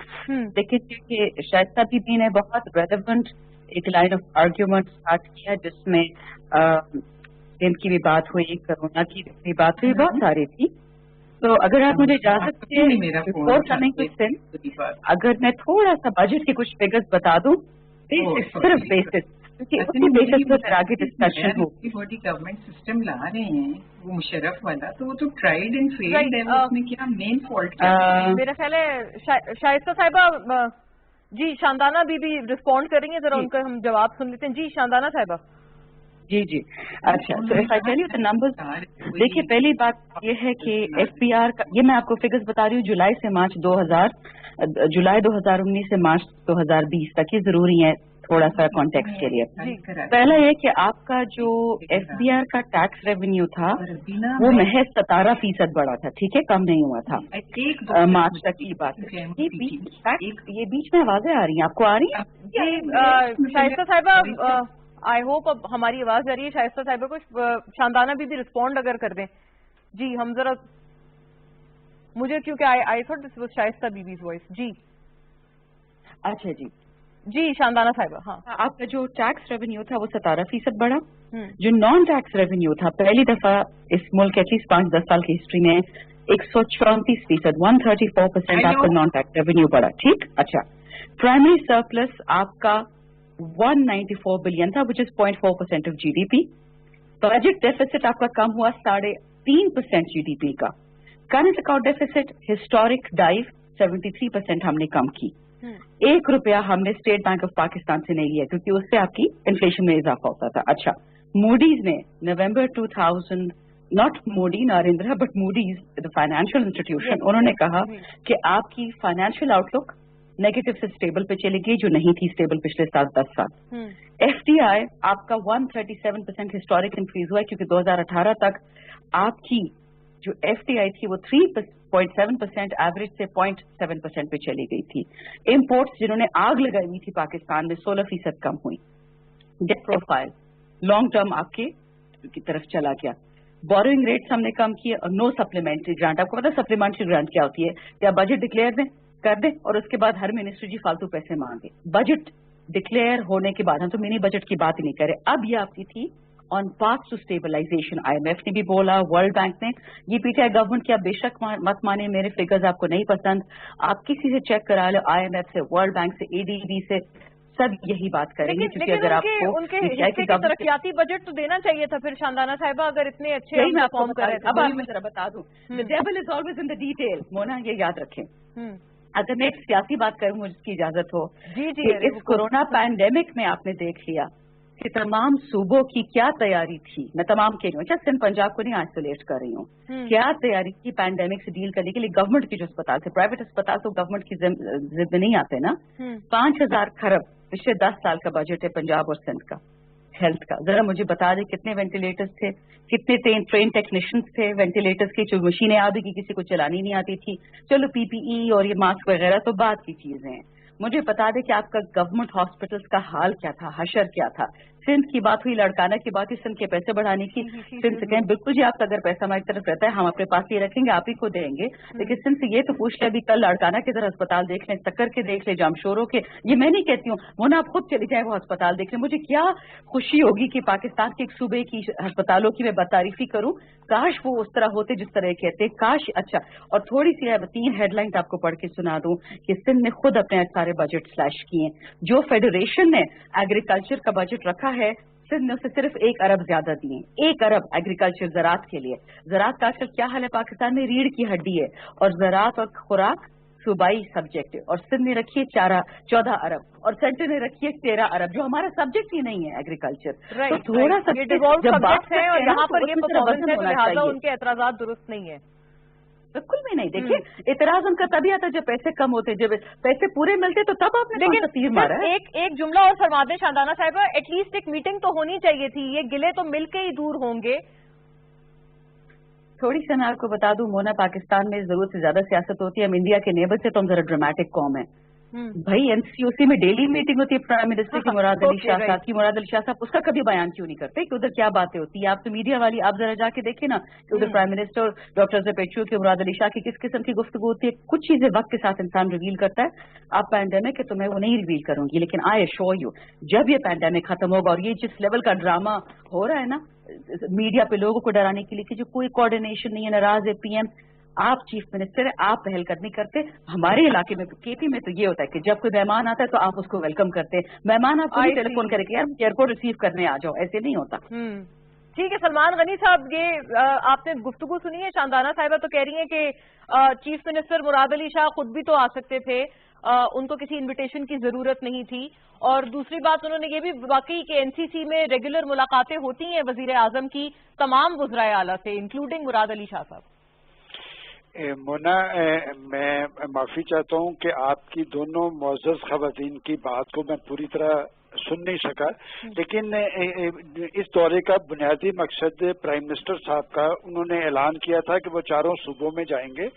देखिए कि शाइस्ता बीबी ने बहुत रेलेवेंट एक लाइन ऑफ आर्ग्यूमेंट स्टार्ट किया जिसमें सिंध की भी बात हुई, कोरोना की भी बात हुई, बहुत सारी थी। तो अगर आप मुझे इजाजत दें बिफोर कमिंग टू सिंध, अगर मैं थोड़ा सा बजट के कुछ फिगर्स बता दूं, सिर्फ बेसिस, क्योंकि उसी बेसिस पर फिर आगे डिस्कशन हो। बॉडी गवर्नमेंट सिस्टम ला रहे हैं वो मुशर्रफ वाला, तो वो तो ट्राइड एंड फेल्ड है, उसमें क्या मेन फॉल्ट है? मेरा ख्याल है शाइस्ता साहिबा जी, शानदाना बीबी रिस्पॉन्ड कर रही हैं, जरा उनका हम जवाब सुन लेते हैं। जी शानदाना साहिबा। जी जी, अच्छा, तो if I tell you the numbers, देखिए पहली बात ये है कि एफबीआर का, ये मैं आपको फिगर्स बता रही हूँ जुलाई 2019 से मार्च 2020 तक, ये जरूरी है थोड़ा सा कॉन्टेक्स्ट के लिए। पहला ये कि आपका जो एफबीआर का टैक्स रेवेन्यू था वो महज 17% बढ़ा था, ठीक है, कम नहीं हुआ था मार्च तक की बात। ये बीच में आवाजें आ रही हैं, आपको आ रही है? शाइस्ता साहिबा, आई होप अब हमारी आवाज आ रही है शाइस्ता साहिबा को। शानदाना भी रिस्पॉन्ड अगर कर दें जी, हम जरा, मुझे क्योंकि I thought this was Shaista Bibi's voice. जी अच्छा जी जी शानदाना साहिबा। हाँ, आपका जो टैक्स रेवेन्यू था वो 17% बढ़ा। जो नॉन टैक्स रेवेन्यू था पहली दफा इस मुल्क एटलीस्ट 5-10 साल की हिस्ट्री में 134%, 134% आपका नॉन टैक्स रेवेन्यू बढ़ा, ठीक। अच्छा, प्राइमरी सरप्लस आपका 194 बिलियन था, which is 0.4% of GDP. Budget deficit आपका कम हुआ 3.5% जीडीपी का। Current account deficit historic dive 73% हमने कम की। ₹1 हमने स्टेट बैंक ऑफ पाकिस्तान से नहीं लिया क्योंकि उससे आपकी इन्फ्लेशन में इजाफा होता था। अच्छा, मूडीज ने नवंबर 2000, not Modi Narendra but Moody's the financial institution, उन्होंने कहा कि आपकी फाइनेंशियल आउटलुक नेगेटिव से स्टेबल पे चली गई, जो नहीं थी स्टेबल पिछले 7-10 साल। एफडीआई आपका 137% हिस्टोरिक इंक्रीज हुआ है क्योंकि 2018 तक आपकी जो एफडीआई थी वो 3.7% एवरेज से 0.7% पे चली गई थी। इंपोर्ट्स जिन्होंने आग लगाई हुई थी पाकिस्तान में 16% कम हुई। डेट प्रोफाइल लॉन्ग टर्म आपके की तरफ चला गया। बोरोइंग रेट्स हमने कम किए और नो सप्लीमेंट्री ग्रांट। आपको पता है सप्लीमेंट्री ग्रांट क्या होती है? या बजट डिक्लेयर दें कर दे और उसके बाद हर मिनिस्ट्री जी फालतू पैसे मांगे। बजट डिक्लेयर होने के बाद हम तो मिनी बजट की बात ही नहीं कर रहे। अब ये आपकी थी on path to stabilization. IMF ने भी बोला, वर्ल्ड बैंक ने, ये पीटीआई गवर्नमेंट की आप बेशक मत माने, मेरे फिगर्स आपको नहीं पसंद, आप किसी से चेक करा लो, आईएमएफ से, वर्ल्ड बैंक से, एडीबी से, सब यही बात करेंगे। क्योंकि अगर आपको उनके हिस्से के तरक्याती बजट तो देना चाहिए था फिर शानदाना साहिबा, अगर इतने अच्छे परफॉर्म कर रहे थे। अब मैं जरा बता दूं, the devil is always in the detail. Mona ये याद रखें, अगर मैं एक सियासी बात करूं, मुझे इसकी इजाजत हो, जी जी, इस कोरोना पैंडेमिक में आपने देख लिया कि तमाम सूबों की क्या तैयारी थी। मैं तमाम कह रही हूँ, अच्छा सिंध पंजाब को नहीं आइसोलेट कर रही हूँ, क्या तैयारी थी पैंडेमिक से डील करने के लिए। गवर्नमेंट के जो अस्पताल थे, प्राइवेट अस्पताल तो गवर्नमेंट की जिद में नहीं आते ना। 5,000 खरब पिछले 10 साल का बजट है पंजाब और सिंध का हेल्थ का। जरा मुझे बता दें कितने वेंटिलेटर्स थे, कितने ट्रेन टेक्नीशियंस थे वेंटिलेटर्स की, जो मशीनें आ भी की किसी को चलानी नहीं आती थी। चलो पीपीई और ये मास्क वगैरह तो बात की चीजें हैं। मुझे बता दें कि आपका गवर्नमेंट हॉस्पिटल्स का हाल क्या था, हशर क्या था। सिंध की बात हुई, लड़काना की बात हुई, सिंध के पैसे बढ़ाने की। सिंध से कहें बिल्कुल जी आपका अगर पैसा हमारी तरफ रहता है हम अपने पास ही रखेंगे, आप ही को देंगे। लेकिन सिंध से ये तो पूछ ले, अभी कल लड़काना की तरह अस्पताल देख लें, सक्कर के देख ले, जामशोरों के, ये मैं नहीं कहती हूँ, वो ना आप खुद चले जाए वो अस्पताल देख लें। मुझे क्या खुशी होगी कि पाकिस्तान के एक सूबे की अस्पतालों की मैं बतारीफी करूँ। काश वो उस तरह होते जिस तरह कहते, काश। अच्छा, और थोड़ी सी 3 हेडलाइंस आपको पढ़ के सुना दूं कि सिंध ने खुद अपने सारे बजट स्लैश किए। जो फेडरेशन ने एग्रीकल्चर का बजट रखा है, सिंध ने उसे सिर्फ 1 अरब ज्यादा दिए। 1 अरब एग्रीकल्चर ज़राअत के लिए। ज़राअत का आजकल क्या हाल है पाकिस्तान में? रीढ़ की हड्डी है। और ज़राअत और खुराक सूबाई सब्जेक्ट है, और सिंध ने रखी है 14 अरब और सेंटर ने रखी है 13 अरब, जो हमारा सब्जेक्ट ही नहीं है एग्रीकल्चर। तो थोड़ा सा जब बात है और यहाँ पर ये परफॉर्मेंस है तो लिहाजा उनके एतराजात दुरुस्त नहीं है। बिल्कुल भी नहीं। देखिए इतराज उनका तभी आता जब पैसे कम होते, जब पैसे पूरे मिलते तो तब आपने तीर मारा है। एक जुमला और फरमा दें शादाना साहिबा, एटलीस्ट एक मीटिंग तो होनी चाहिए थी, ये गिले तो मिलके ही दूर होंगे। थोड़ी सी मैं आपको बता दूं मोना, पाकिस्तान में जरूरत से ज्यादा सियासत होती है। हम इंडिया के नेबर से तो हम जरा ड्रामेटिक कौम है भाई। एनसीओसी में डेली मीटिंग होती है प्राइम मिनिस्टर की, मुराद अली शाह साहब की। मुराद अली शाह साहब उसका कभी बयान क्यों नहीं करते कि उधर क्या बातें होती है? आप तो मीडिया वाली, आप जरा जाके देखिए ना कि उधर प्राइम मिनिस्टर डॉक्टर ज़पेचू की, मुराद अली शाह की किस किस्म की गुफ्तगू होती है। कुछ चीजें वक्त के साथ इंसान रिवील करता है। आप पैंडेमिक है तो मैं वो नहीं रिवील करूंगी, लेकिन आई एश्योर यू जब ये पैंडेमिक खत्म होगा और ये जिस लेवल का ड्रामा हो रहा है ना मीडिया पे लोगों को डराने के लिए कि जो कोई कोऑर्डिनेशन नहीं है, नाराज है पीएम, आप चीफ मिनिस्टर है, आप पहल कर नहीं करते। हमारे इलाके में केपी में तो ये होता है कि जब कोई मेहमान आता है तो आप उसको वेलकम करते हैं। मेहमान आपको टेलीफोन करके यार एयरपोर्ट रिसीव करने आ जाओ, ऐसे नहीं होता। ठीक है सलमान गनी साहब, ये आपने गुफ्तगू सुनी है? शानदाना साहिबा तो कह रही हैं कि चीफ मिनिस्टर मुराद अली शाह खुद भी तो आ सकते थे, उनको किसी इनविटेशन की जरूरत नहीं थी। और दूसरी बात उन्होंने ये भी वाकई कि एनसीसी में रेगुलर मुलाकातें होती हैं वजीर आजम की तमाम वज़राए आला से, इंक्लूडिंग मुराद अली शाह साहब। मोना, मैं माफी चाहता हूं कि आपकी दोनों मुअज़्ज़ज़ ख़वातीन की बात को मैं पूरी तरह सुन नहीं सका, लेकिन इस दौरे का बुनियादी मकसद प्राइम मिनिस्टर साहब का, उन्होंने ऐलान किया था कि वो 4 सूबों में जाएंगे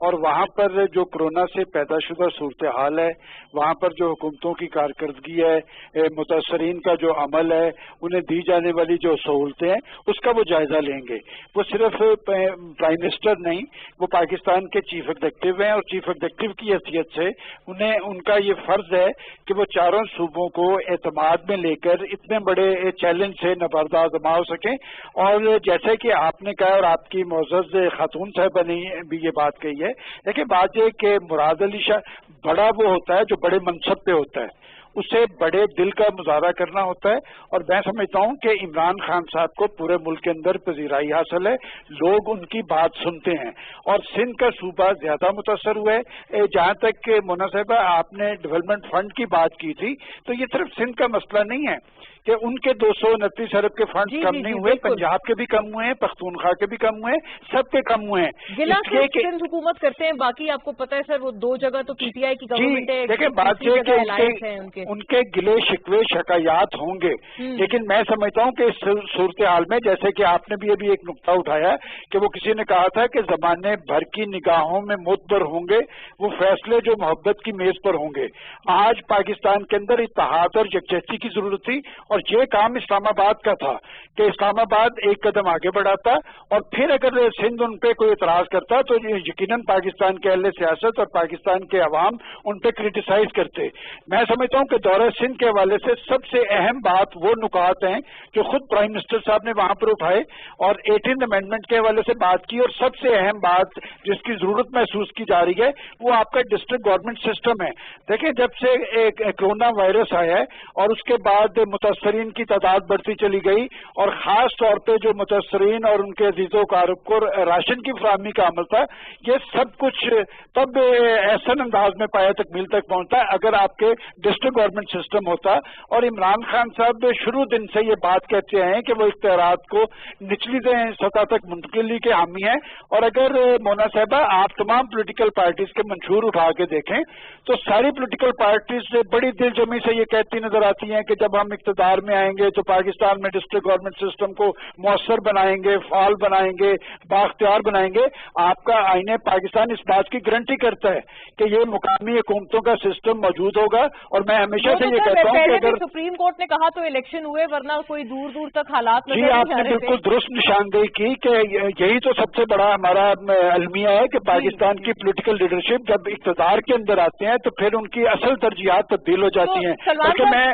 और वहां पर जो कोरोना से पैदाशुदा सूरत हाल है, वहां पर जो हुकूमतों की कारकर्दगी है, मुतासरीन का जो अमल है, उन्हें दी जाने वाली जो सहूलतें हैं, उसका वो जायजा लेंगे। वो सिर्फ प्राइम मिनिस्टर नहीं, वो पाकिस्तान के चीफ एग्जीक्यूटिव हैं और चीफ एग्जीक्यूटिव की हैसियत से उन्हें, उनका ये फर्ज है कि वो 4 सूबों को एतमाद में लेकर इतने बड़े चैलेंज से नबरदार हो सकें। और जैसे कि आपने कहा और आपकी मुअज़्ज़ज़ खातून साहिबा ने भी ये बात कही है, देखिए बात यह कि मुराद अली शाह बड़ा वो होता है जो बड़े मनसब पे होता है, उसे बड़े दिल का मुजाहरा करना होता है। और मैं समझता हूं कि इमरान खान साहब को पूरे मुल्क के अंदर पजीराई हासिल है, लोग उनकी बात सुनते हैं और सिंध का सूबा ज्यादा मुतासर हुआ है। जहां तक कि मोना साहिबा आपने डेवलपमेंट फंड की बात की थी, तो ये सिर्फ सिंध का मसला नहीं है कि उनके 229 अरब के फंड कम नहीं हुए, पंजाब के भी कम हुए हैं, पख्तूनख्वा के भी कम हुए हैं, सबके कम हुए हैं। गिला सिंध हुकूमत करते हैं, बाकी आपको पता है सर वो 2 जगह तो पीटीआई की गवर्नमेंट है। देखिए बात यह कि उनके गिले शिकवे शिकायत होंगे, लेकिन मैं समझता हूं कि इस सूरत हाल में, जैसे कि आपने भी अभी एक नुक्ता उठाया कि वो किसी ने कहा था कि जमाने भर की निगाहों में मुतबर होंगे वो फैसले जो मोहब्बत की मेज पर होंगे। आज पाकिस्तान के अंदर इत्तेहाद और यकजहती की जरूरत थी और ये काम इस्लामाबाद का था कि इस्लामाबाद एक कदम आगे बढ़ाता और फिर अगर सिंध उन पे कोई इतराज करता तो यकीनन पाकिस्तान के अहले सियासत और पाकिस्तान के अवाम उन पे क्रिटिसाइज करते। मैं समझता हूं कि दौरा सिंध के हवाले से सबसे अहम बात वो नुकात हैं जो खुद प्राइम मिनिस्टर साहब ने वहां पर उठाए और 18th अमेंडमेंट के हवाले से बात की। और सबसे अहम बात जिसकी जरूरत महसूस की जा रही है वो आपका डिस्ट्रिक्ट गवर्नमेंट सिस्टम है। देखिए जब से एक कोरोना वायरस आया है और उसके बाद मुतासरीन की तादाद बढ़ती चली गई और खास तौर पे जो मुतासरीन और उनके अजीजों कारब को राशन की फराहमी का अमल था, ये सब कुछ तब ऐसा अंदाज में पाया तकमील तक पहुंचता है अगर आपके डिस्ट्रिक्ट गवर्नमेंट सिस्टम होता। और इमरान खान साहब शुरू दिन से ये बात कहते हैं कि वो इख्तियारात को निचली सतह तक मुंतकिली के हामी है। और अगर मोना साहिबा आप तमाम पोलिटिकल पार्टीज के मंशूर उठा के देखें तो सारी पोलिटिकल पार्टीज बड़ी दिलजमी से ये कहती नजर आती हैं कि जब हम इख्तियार में आएंगे तो पाकिस्तान में डिस्ट्रिक्ट गवर्नमेंट सिस्टम को मौसर बनाएंगे, फाल बनाएंगे, बाख्तियार बनाएंगे। आपका आईने पाकिस्तान इस बात की गारंटी करता है कि ये मुकामी हुकूमतों का सिस्टम मौजूद होगा। और मैं हमेशा से ये कहता हूँ कि अगर सुप्रीम कोर्ट ने कहा तो इलेक्शन हुए, वरना कोई दूर दूर तक हालात जी आपने बिल्कुल दुरुस्त निशानदेही की कि यही तो सबसे बड़ा हमारा अलमिया है कि पाकिस्तान की पोलिटिकल लीडरशिप जब इख्तियार के अंदर आते हैं तो फिर उनकी असल तरजीहात तब्दील हो जाती हैं। क्योंकि मैं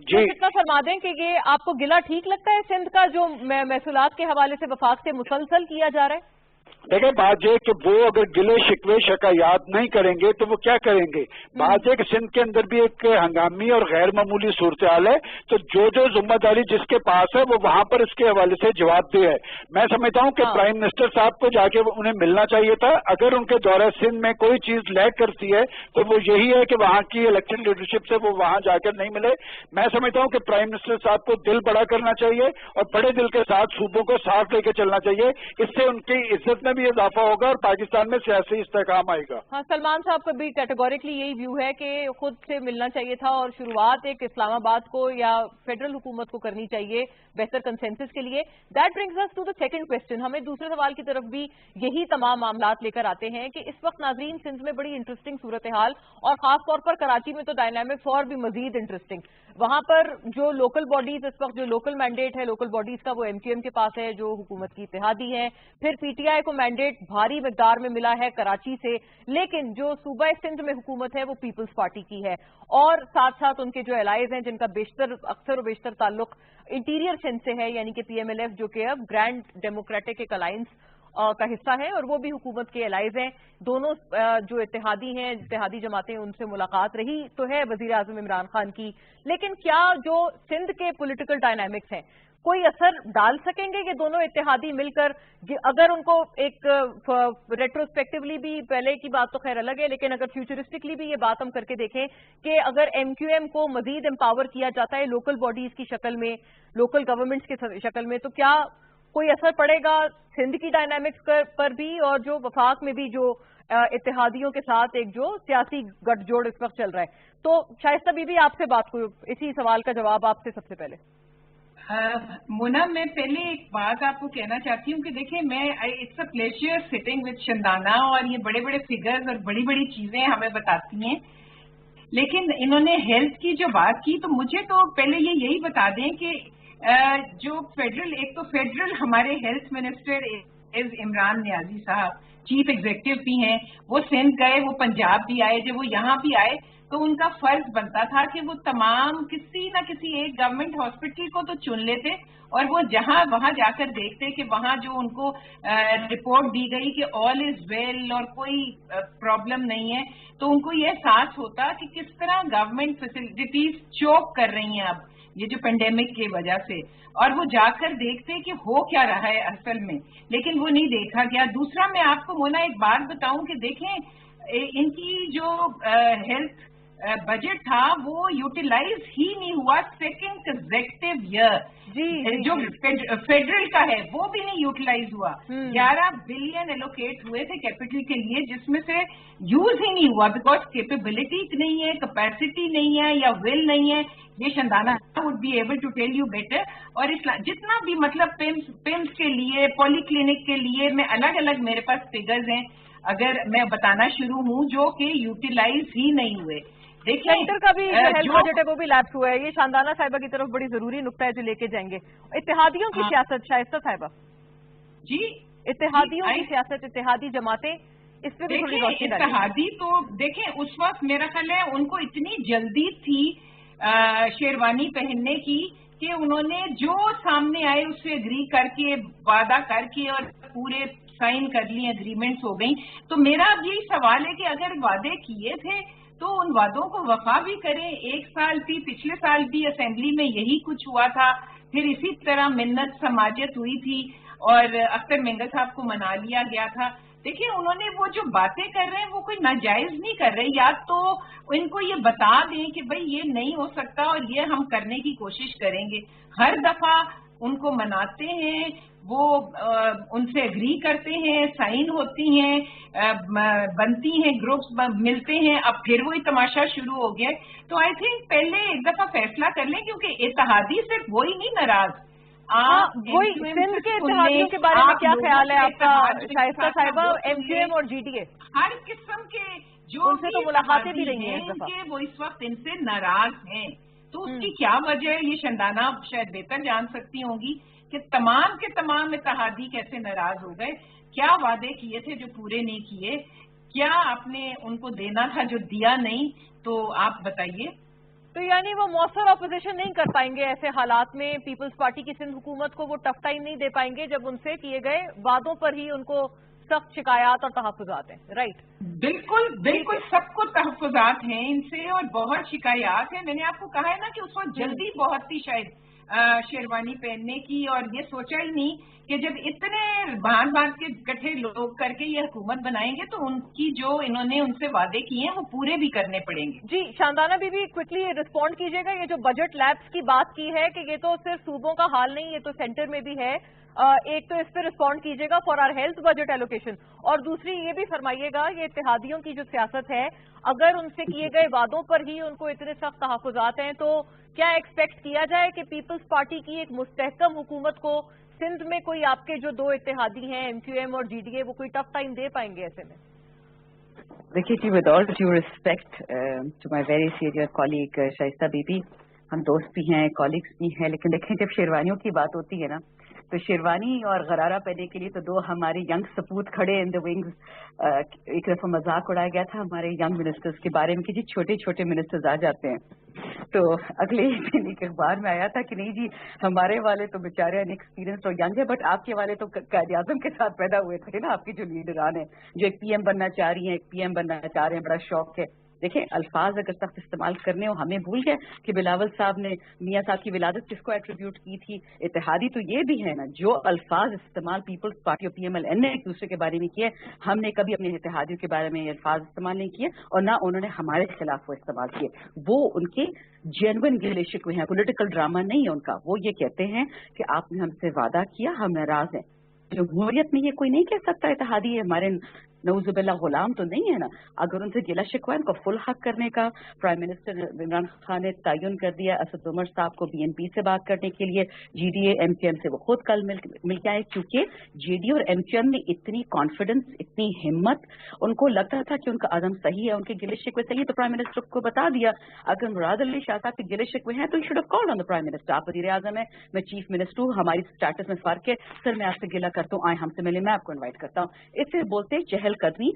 जी कितना फरमा दें कि ये आपको गिला ठीक लगता है सिंध का जो महसूलात के हवाले से वफाक से मुसलसल किया जा रहा है? دیکھیں बात ये कि वो अगर गिले शिकवे शिकायत नहीं करेंगे तो वो क्या करेंगे। बात ये कि सिंध के अंदर भी एक हंगामी और गैर मामूली सूरत हाल है, तो जो जिम्मेदारी जिसके पास है वो वहां पर इसके हवाले से जवाब दे है। मैं समझता हूं कि प्राइम मिनिस्टर साहब को जाके उन्हें मिलना चाहिए था। अगर उनके दौरे सिंध में कोई चीज लैग करती है तो वो यही है कि वहां की इलेक्शन लीडरशिप से वो वहां जाकर नहीं मिले। मैं समझता हूं कि प्राइम मिनिस्टर साहब को दिल बड़ा करना चाहिए और बड़े दिल के साथ सूबों को साथ लेकर चलना चाहिए। इससे उनकी इज्जत में भी इजाफा होगा और पाकिस्तान में सियासी इस्तेहकाम आएगा। हाँ, सलमान साहब का भी कैटेगोरिकली यही व्यू है कि खुद से मिलना चाहिए था और शुरुआत एक इस्लामाबाद को या फेडरल हुकूमत को करनी चाहिए बेहतर कंसेंसस के लिए। That brings us to the second question. हमें दूसरे सवाल की तरफ भी यही तमाम मामलात लेकर आते हैं कि इस वक्त नाजरीन सिंध में बड़ी इंटरेस्टिंग सूरत हाल, और खास तौर पर कराची में तो डायनामिक्स और भी मजीद इंटरेस्टिंग। वहां पर जो लोकल बॉडीज इस वक्त जो लोकल मैंडेट है लोकल बॉडीज का वो MQM के पास है जो हुकूमत की इत्तेहादी है। फिर PTI को मैंडेट भारी मिकदार में मिला है कराची से, लेकिन जो सूबा सिंध में हुकूमत है वो पीपल्स पार्टी की है, और साथ साथ उनके जो एलाइज हैं जिनका अक्सर और बेशतर ताल्लुक इंटीरियर सिंध से है, यानी कि PMLF जो कि अब ग्रैंड डेमोक्रेटिक एक अलायंस का हिस्सा है और वो भी हुकूमत के एलाइज हैं। दोनों जो इत्तेहादी जमातें उनसे मुलाकात रही तो है वजीर आजम इमरान खान की, लेकिन क्या जो सिंध के पॉलिटिकल डायनामिक्स हैं कोई असर डाल सकेंगे कि दोनों इत्तेहादी मिलकर, अगर उनको एक रेट्रोस्पेक्टिवली भी, पहले की बात तो खैर अलग है, लेकिन अगर फ्यूचरिस्टिकली भी ये बात हम करके देखें कि अगर MQM को मजीद एम्पावर किया जाता है लोकल बॉडीज की शक्ल में, लोकल गवर्नमेंट्स की शक्ल में, तो क्या कोई असर पड़ेगा सिंध की डायनामिक्स पर भी और जो वफाक में भी जो इत्तेहादियों के साथ एक जो सियासी गठजोड़ इस वक्त चल रहा है। तो शाइस्ता बीबी आपसे बात को इसी सवाल का जवाब आपसे सबसे पहले। मोना, मैं पहले एक बात आपको कहना चाहती हूँ कि देखिए it's a pleasure sitting with Shandana, और ये बड़े बड़े फिगर्स और बड़ी बड़ी चीजें हमें बताती हैं, लेकिन इन्होंने हेल्थ की जो बात की तो मुझे तो पहले यही बता दें कि जो फेडरल हमारे health minister is Imran Niazi साहब, चीफ एग्जीक्यूटिव भी हैं, वो सिंध गए, वो पंजाब भी आए, जब वो यहाँ भी आए तो उनका फर्ज बनता था कि वो तमाम किसी न किसी एक गवर्नमेंट हॉस्पिटल को तो चुन लेते और वो वहां जाकर देखते कि वहां जो उनको रिपोर्ट दी गई कि ऑल इज वेल और कोई प्रॉब्लम नहीं है, तो उनको ये एहसास होता कि किस तरह गवर्नमेंट फैसिलिटीज चोक कर रही हैं अब ये जो पेंडेमिक की वजह से, और वो जाकर देखते कि हो क्या रहा है असल में, लेकिन वो नहीं देखा गया। दूसरा, मैं आपको मोना एक बात बताऊं कि देखें इनकी जो हेल्थ बजट था वो यूटिलाइज ही नहीं हुआ सेकेंड कंसेक्यूटिव ईयर, जो फेडरल का है वो भी नहीं यूटिलाइज हुआ। 11 बिलियन एलोकेट हुए थे कैपिटल के लिए, जिसमें से यूज ही नहीं हुआ बिकॉज कैपेबिलिटी नहीं है, कैपेसिटी नहीं है या विल नहीं है। ये Shandana would be able to tell you better. और जितना भी मतलब पिम्स के लिए, पॉलीक्लिनिक के लिए, मैं अलग अलग मेरे पास फिगर्स हैं अगर मैं बताना शुरू हूँ जो कि यूटिलाइज ही नहीं हुए। देखिए सेंटर का भी जो हेल्थ बजट है वो भी लैप्स हुआ है। ये शानदाना साहिबा की तरफ बड़ी जरूरी नुक्ता है जो लेके जाएंगे। इत्तेहादियों की सियासत, शाइस्ता साहिबा जी, इत्तेहादियों की सियासत, इत्तेहादी जमातें, इस पे भी थोड़ी रोशनी डालिए। इत्तेहादी तो देखें उस वक्त मेरा ख्याल है उनको इतनी जल्दी थी शेरवानी पहनने की कि उन्होंने जो सामने आए उससे एग्री करके, वादा करके और पूरे साइन कर लिए, एग्रीमेंट्स हो गई। तो मेरा अब यही सवाल है कि अगर वादे किए थे तो उन वादों को वफा भी करें। एक साल भी, पिछले साल भी असेंबली में यही कुछ हुआ था, फिर इसी तरह मिन्नत समाजत हुई थी और अख्तर मेंगा साहब को मना लिया गया था। देखिए उन्होंने वो जो बातें कर रहे हैं वो कोई नाजायज नहीं कर रहे, या तो इनको ये बता दें कि भाई ये नहीं हो सकता और ये हम करने की कोशिश करेंगे। हर दफा उनको मनाते हैं, वो उनसे एग्री करते हैं, साइन होती हैं, बनती हैं, ग्रुप्स मिलते हैं, अब फिर वही तमाशा शुरू हो गया। तो आई थिंक पहले एक दफा फैसला कर लें, क्योंकि इत्तेहादी सिर्फ वही नहीं नाराज, वही सिंध के इत्तेहादियों के बारे में क्या ख्याल है आपका शाइस्ता साहिबा? MQM और GDA हर किस्म के जो उनसे तो मुलाकातें भी रही हैं इस दफा, वो इस वक्त इनसे नाराज हैं। तो उसकी क्या वजह है ये शंदाना शायद बेहतर जान सकती होंगी कि तमाम के तमाम इत्तेहादी कैसे नाराज हो गए, क्या वादे किए थे जो पूरे नहीं किए, क्या आपने उनको देना था जो दिया नहीं, तो आप बताइए। तो यानी वो मौसर ऑपोजिशन नहीं कर पाएंगे ऐसे हालात में, पीपल्स पार्टी की सिंध हुकूमत को वो टफ टाइम नहीं दे पाएंगे जब उनसे किए गए वादों पर ही उनको सख्त शिकायत और तहफ़्फ़ुज़ात हैं, राइट? बिल्कुल बिल्कुल, सबको तहफ़्फ़ुज़ात हैं इनसे और बहुत शिकायत है। मैंने आपको कहा है ना कि उस वक्त जल्दी बहुत थी शायद शेरवानी पहनने की, और ये सोचा ही नहीं कि जब इतने भांत के इकट्ठे लोग करके ये हुकूमत बनाएंगे तो उनकी जो इन्होंने उनसे वादे किए हैं वो पूरे भी करने पड़ेंगे। जी शांदाना बीबी, क्विकली रिस्पॉन्ड कीजिएगा। ये जो बजट लैप्स की बात की है कि ये तो सिर्फ सूबों का हाल नहीं, ये तो सेंटर में भी है, एक तो इस पर रिस्पॉन्ड कीजिएगा for our health budget allocation, और दूसरी ये भी फरमाइएगा ये इत्तेहादियों की जो सियासत है, अगर उनसे किए गए वादों पर ही उनको इतने सख्त तहफ़्फ़ुज़ात हैं तो क्या एक्सपेक्ट किया जाए कि पीपल्स पार्टी की एक मुस्तहकम हुकूमत को सिंध में कोई आपके जो दो इत्तेहादी हैं MQM और GDA वो कोई टफ टाइम दे पाएंगे ऐसे में? देखिए जी, with all due respect to my very senior colleague Shaista Bibi, हम दोस्त भी हैं, कॉलीग्स भी हैं, लेकिन देखें जब शेरवानियों की बात होती है ना तो शेरवानी और गरारा पहनने के लिए तो दो हमारे यंग सपूत खड़े इन द विंग्स। एक दफा मजाक उड़ाया गया था हमारे यंग मिनिस्टर्स के बारे में कि जी छोटे छोटे मिनिस्टर्स आ जाते हैं, तो अगले दिन एक अखबार में आया था कि नहीं जी हमारे वाले तो बेचारे अनएक्सपीरियंस्ड और यंग है, बट आपके वाले तो कायद-ए-आज़म के साथ पैदा हुए थे ना, आपकी जो लीडरान है जो एक PM बनना चाह रही हैं, एक PM बनना चाह रहे हैं, बड़ा शौक है। देखें अल्फाज अगर सख्त इस्तेमाल करने हो, हमें भूल गए कि बिलावल साहब ने मियाँ साहब की विलादत किसको एट्रीब्यूट की थी। इत्तेहादी तो ये भी है ना, जो अल्फाज इस्तेमाल पीपल्स पार्टी और PMLN ने एक दूसरे के बारे में किए, हमने कभी अपने इत्तेहादियों के बारे में अल्फाज इस्तेमाल नहीं किए और ना उन्होंने हमारे खिलाफ वो इस्तेमाल किए। वो उनके जेन्युइन गिले शिकवे हैं, पॉलिटिकल ड्रामा नहीं है उनका। वो ये कहते हैं कि आपने हमसे वादा किया, हम नाराज हैं। जमहूरियत में ये कोई नहीं कह सकता इत्तेहादी हमारे नऊजुबिल्लाह गुलाम तो नहीं है ना। अगर उनसे गिला शिकवा उनको फुल हक करने का, प्राइम मिनिस्टर इमरान खान ने तयन कर दिया असद उमर साहब को BNP से बात करने के लिए, GDA MQM से वो खुद कल मिल के आए, क्योंकि GDA और MQM में इतनी कॉन्फिडेंस, इतनी हिम्मत, उनको लगता था कि उनका आदम सही है, उनके गिले शिकवे सही है, तो प्राइम मिनिस्टर को बता दिया। अगर मुराद अली शाह साहब के गिले शिकवे हैं तो you should have called on the prime minister. आप वज़ीर आज़म है, मैं चीफ मिनिस्टर हूँ, हमारी स्टेटस में फर्क है, सर मैं आपसे गिला करता हूँ, आए हमसे मिले, मैं आपको इन्वाइट करता हूँ। इससे बोलते चहलकदमी,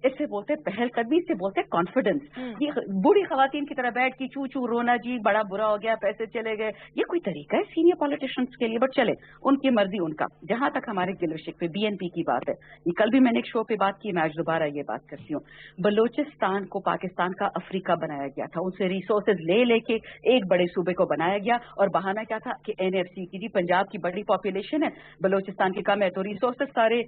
इससे बोलते पहलकदमी, इससे बोलते कॉन्फिडेंस। ये बूढ़ी खवातीन की तरह बैठ के चू चू रोना, जी बड़ा बुरा हो गया, पैसे चले गए, ये कोई तरीका है सीनियर पॉलिटिशियंस के लिए? बट चले, उनकी मर्जी उनका। जहां तक हमारे गिले शिकवे BNP की बात है, ये कल भी मैंने एक शो पे बात की, मैं आज दोबारा ये बात करती हूँ। बलोचिस्तान को पाकिस्तान का अफ्रीका बनाया गया था, उनसे रिसोर्सेज ले लेके एक बड़े सूबे को बनाया गया, और बहाना क्या था कि NFC की, जी पंजाब की बड़ी पॉपुलेशन है, बलोचिस्तान की कम है, तो रिसोर्सेज सारे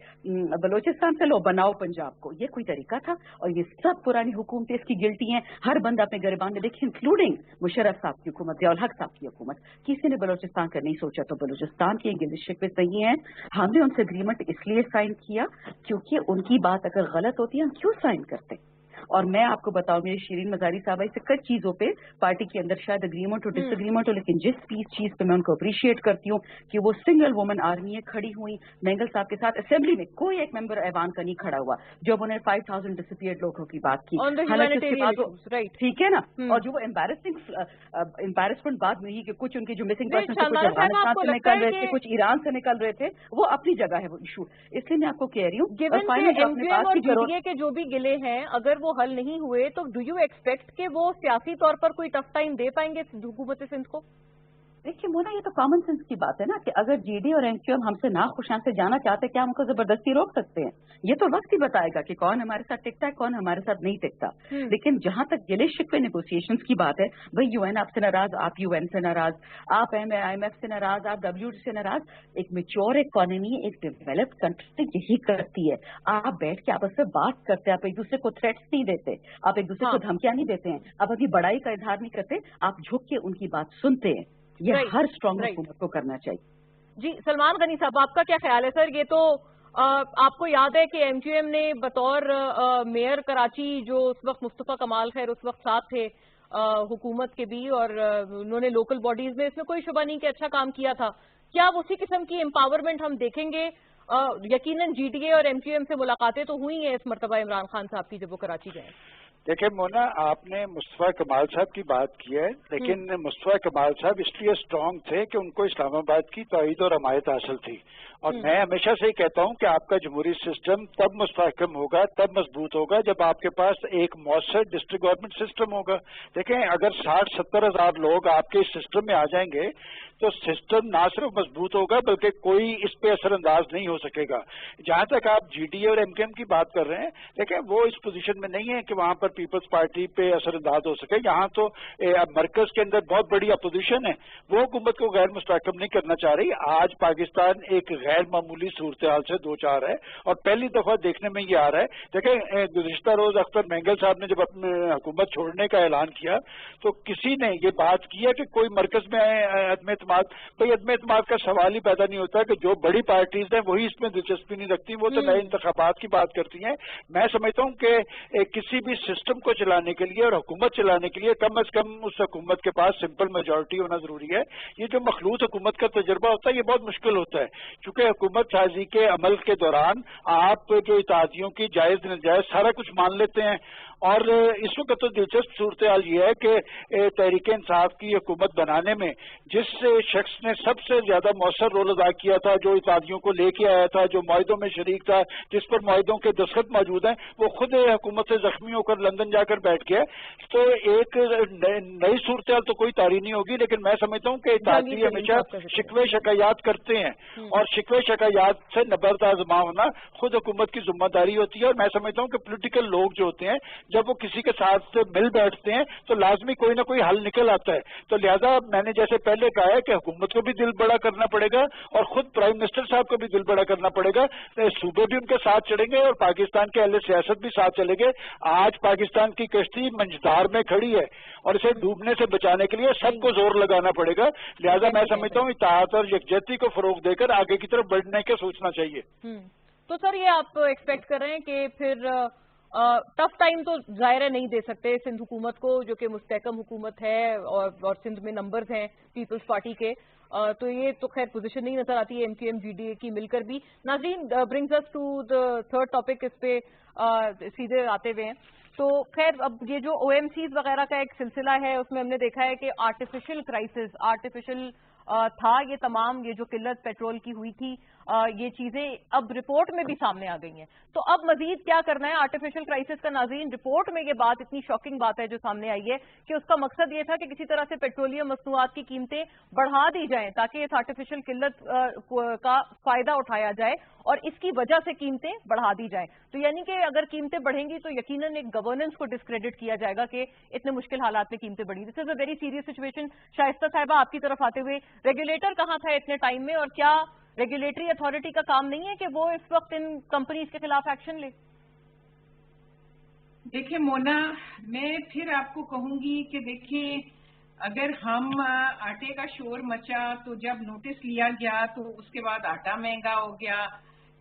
बलोचिस्तान से लो, बनाओ पंजाब को। ये कोई का था? और ये सब पुरानी हुकूमतें इसकी गिल्टी हैं। हर बंदा अपने गिरबान में देखे, इंक्लूडिंग मुशर्रफ साहब की हुकूमत, ज़ियाउल हक साहब की हुकूमत। किसी ने बलोचिस्तान का नहीं सोचा। तो बलोचिस्तान के गिले शिकवे सही हैं, हमने उनसे एग्रीमेंट इसलिए साइन किया क्योंकि उनकी बात अगर गलत होती है हम क्यों साइन करते। और मैं आपको बताऊं, मेरी शीरीन मजारी साहब से कई चीजों पे पार्टी के अंदर शायद एग्रीमेंट हो, डिसएग्रीमेंट हो, लेकिन जिस चीज पे मैं उनको अप्रिशिएट करती हूँ कि वो सिंगल वुमन आर्मी है, खड़ी हुई मेंगल साहब के साथ असेंबली में, कोई एक मेंबर ऐवान का नहीं खड़ा हुआ जब उन्होंने 5000 डिसअपीयर्ड लोगों की बात की। ठीक है ना। और जो वो एम्बैरसमेंट बात नहीं कि कुछ उनके जो मिसिंग पर्सन कुछ अफगानिस्तान से निकल रहे थे, कुछ ईरान से निकल रहे थे, वो अपनी जगह है वो इशू। इसलिए मैं आपको कह रही हूँ के जो भी गिले हैं अगर वो हल नहीं हुए तो डू यू एक्सपेक्ट कि वो सियासी तौर पर कोई टफ टाइम दे पाएंगे हुकूमत सिंध को? देखिए मोना, ये तो कॉमन सेंस की बात है ना कि अगर GD और MQM हमसे ना खुशान से जाना चाहते, क्या हमको जबरदस्ती रोक सकते हैं? ये तो वक्त ही बताएगा कि कौन हमारे साथ टिकता है, कौन हमारे साथ नहीं टिकता। लेकिन जहां तक गिले शिकवे नेगोशिएशंस की बात है, भाई UN आपसे नाराज, आप UN से नाराज, आप IMF से नाराज, आप WTO से नाराज। एक मेच्योर इकोनॉमी, एक डेवलप्ड कंट्री यही करती है। आप बैठ के आपस में बात करते हैं, आप एक दूसरे को थ्रेट्स नहीं देते, आप एक दूसरे को धमकियां नहीं देते हैं, आप अपनी बड़ाई का इजहार नहीं करते, आप झुक के उनकी बात सुनते हैं। ये हर स्ट्रॉन्ग हुकूमत को करना चाहिए। जी सलमान गनी साहब, आपका क्या ख्याल है सर? ये तो आपको याद है कि MQM ने बतौर मेयर कराची, जो उस वक्त मुस्तफा कमाल खैर उस वक्त साथ थे हुकूमत के भी, और उन्होंने लोकल बॉडीज में, इसमें कोई शुबा नहीं कि अच्छा काम किया था। क्या अब उसी किस्म की एम्पावरमेंट हम देखेंगे? यकीनन GDA और MQM से मुलाकातें तो हुई हैं इस मरतबा इमरान खान साहब की जब वो कराची गए। देखिए मोना, आपने मुस्तफा कमाल साहब की बात की है, लेकिन मुस्तफा कमाल साहब इसलिए स्ट्रांग थे कि उनको इस्लामाबाद की तौहीद और हमायत हासिल थी। और मैं हमेशा से ही कहता हूं कि आपका जमहूरी सिस्टम तब मुस्तहकम होगा, तब मजबूत होगा, जब आपके पास एक मौसर डिस्ट्रिक्ट गवर्नमेंट सिस्टम होगा। देखें, अगर 60-70 हजार लोग आपके इस सिस्टम में आ जाएंगे तो सिस्टम ना सिर्फ मजबूत होगा बल्कि कोई इस पे असरअंदाज नहीं हो सकेगा। जहां तक आप जीडीए और एमकेएम की बात कर रहे हैं, देखें वो इस पोजीशन में नहीं है कि वहां पर पीपल्स पार्टी पे असरअंदाज हो सके। यहाँ तो मरकज के अंदर बहुत बड़ी अपोजिशन है, वो हुकूमत को गैर मुस्तहकम नहीं करना चाह रही। आज पाकिस्तान एक गैर मामूली सूरत हाल से दो चार है और पहली दफा देखने में ये आ रहा है। देखें, गुज़िश्ता रोज अख्तर मेंगल साहब ने जब अपने हुकूमत छोड़ने का ऐलान किया तो किसी ने ये बात की है कि कोई मरकज में अदम एतमाद, भाई अदम एतमाद का सवाल ही पैदा नहीं होता कि जो बड़ी पार्टीज हैं वही इसमें दिलचस्पी नहीं रखती, वो तो नए इंतखाबात की बात करती हैं। मैं समझता हूँ कि किसी भी सिस्टम को चलाने के लिए और हुकूमत चलाने के लिए कम अज कम उस हुकूमत के पास सिंपल मेजोरिटी होना जरूरी है। ये जो मखलूत हुकूमत का तजुर्बा होता है ये बहुत मुश्किल होता है, क्योंकि हुकूमत साजी के अमल के दौरान आप जो इतादियों की जायज नाजायज सारा कुछ मान लेते हैं। और इस वक्त तो दिलचस्प सूरत हाल ये है कि तहरीक इंसाफ की हुकूमत बनाने में जिस शख्स ने सबसे ज्यादा मौसर रोल अदा किया था, जो इतादियों को लेके आया था, जो मुआहिदों में शरीक था, जिस पर मुआहिदों के दस्तखत मौजूद हैं, वो खुद हुकूमत से जख्मी होकर लंदन जाकर बैठ गया। तो एक नई सूरत हाल तो कोई तारी नहीं होगी, लेकिन मैं समझता हूँ कि इतादी हमेशा शिकवे शिकायत करते हैं और शिकवे शिकायत से नबर्द आजमा होना खुद हुकूमत की जिम्मेदारी होती है। और मैं समझता हूँ कि पोलिटिकल लोग जो होते हैं जब वो किसी के साथ से मिल बैठते हैं तो लाजमी कोई ना कोई हल निकल आता है। तो लिहाजा मैंने जैसे पहले कहा है कि हुकूमत को भी दिल बड़ा करना पड़ेगा और खुद प्राइम मिनिस्टर साहब को भी दिल बड़ा करना पड़ेगा। सूबे भी उनके साथ चढ़ेंगे और पाकिस्तान के अहले सियासत भी साथ चलेंगे। आज पाकिस्तान की कश्ती मंझधार में खड़ी है और इसे डूबने से बचाने के लिए सबको जोर लगाना पड़ेगा। लिहाजा मैं समझता हूँ इत्तेहाद और यकजहती को फरोग देकर आगे की तरफ बढ़ने का सोचना चाहिए। तो सर ये आप एक्सपेक्ट कर रहे हैं कि फिर टफ टाइम तो जाहिर है नहीं दे सकते सिंध हुकूमत को, जो कि मुस्तहकम हुकूमत है और सिंध में नंबर्स हैं पीपल्स पार्टी के, तो ये तो खैर पोजीशन नहीं नजर आती है एमक्यूएम जीडीए की मिलकर भी। नाज़रीन, brings us to the third topic, इस पे सीधे आते हुए हैं। तो खैर अब ये जो ओएमसीज वगैरह का एक सिलसिला है उसमें हमने देखा है कि आर्टिफिशियल क्राइसिस, आर्टिफिशियल था ये तमाम, ये जो किल्लत पेट्रोल की हुई थी, ये चीजें अब रिपोर्ट में भी सामने आ गई हैं। तो अब मजीद क्या करना है आर्टिफिशियल क्राइसिस का? नाज़रीन, रिपोर्ट में ये बात, इतनी शॉकिंग बात है जो सामने आई है कि उसका मकसद ये था कि किसी तरह से पेट्रोलियम मसनूआत की कीमतें बढ़ा दी जाएं ताकि इस आर्टिफिशियल किल्लत का फायदा उठाया जाए और इसकी वजह से कीमतें बढ़ा दी जाएं। तो यानी कि अगर कीमतें बढ़ेंगी तो यकीनन एक गवर्नेंस को डिस्क्रेडिट किया जाएगा कि इतने मुश्किल हालात में कीमतें बढ़ी। This is a very serious situation. Shaista साहिबा, आपकी तरफ आते हुए, रेगुलेटर कहाँ था इतने टाइम में और क्या रेगुलेटरी अथॉरिटी का काम नहीं है कि वो इस वक्त इन कंपनीज के खिलाफ एक्शन ले? देखिए मोना, मैं फिर आपको कहूंगी कि देखिए अगर हम आटे का शोर मचा तो जब नोटिस लिया गया तो उसके बाद आटा महंगा हो गया।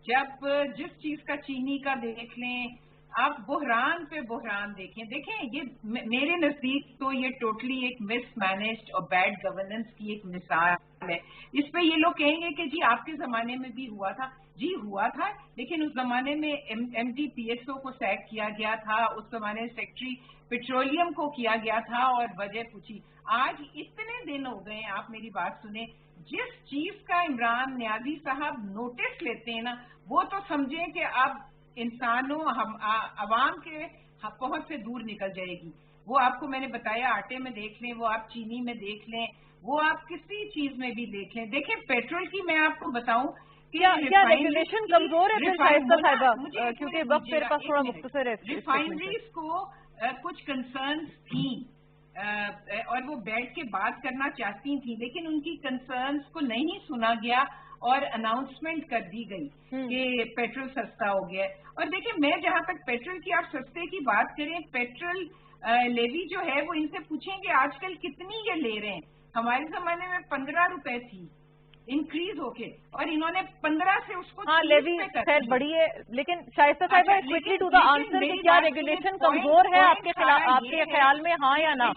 जब जिस चीज का चीनी का देख लें, आप बुहरान पे बुहरान देखें ये मेरे नजदीक तो ये टोटली एक मिसमैनेज्ड और बैड गवर्नेंस की एक मिसाल है। इस पे ये लोग कहेंगे कि जी आपके जमाने में भी हुआ था। जी हुआ था, लेकिन उस जमाने में एमडी पीएसओ को सैक किया गया था, उस जमाने सेक्रेटरी पेट्रोलियम को किया गया था और वजह पूछी। आज इतने दिन हो गए, आप मेरी बात सुने, जिस चीज का इमरान नियाजी साहब नोटिस लेते हैं ना, वो तो समझे कि अब इंसानों हम आवाम के पहुंच से दूर निकल जाएगी। वो आपको मैंने बताया, आटे में देख लें, वो आप चीनी में देख लें, वो आप किसी चीज में भी देख लें। देखिए पेट्रोल की मैं आपको बताऊं कि क्या रेगुलेशन कमजोर है फिर शाइस्ता साहिबा, क्योंकि वक्त मेरे पास थोड़ा मुख्तसर है। रिफाइनरीज को कुछ कंसर्न्स थी और वो बैठ के बात करना चाहती थी, लेकिन उनकी कंसर्न्स को नहीं सुना गया और अनाउंसमेंट कर दी गई कि पेट्रोल सस्ता हो गया। और देखिए मैं जहां तक पेट्रोल की, आप सस्ते की बात करें, पेट्रोल लेवी जो है वो इनसे पूछेंगे आजकल कितनी ये ले रहे हैं। हमारे जमाने में 15 रुपए थी इंक्रीज होके, और इन्होंने 15 से उसको लेवी खैर बढ़ी है। लेकिन शाइस्ता साहिबा, क्विकली टू द आंसर कि क्या रेगुलेशन कमजोर है आपके ख्याल में, हाँ या ना?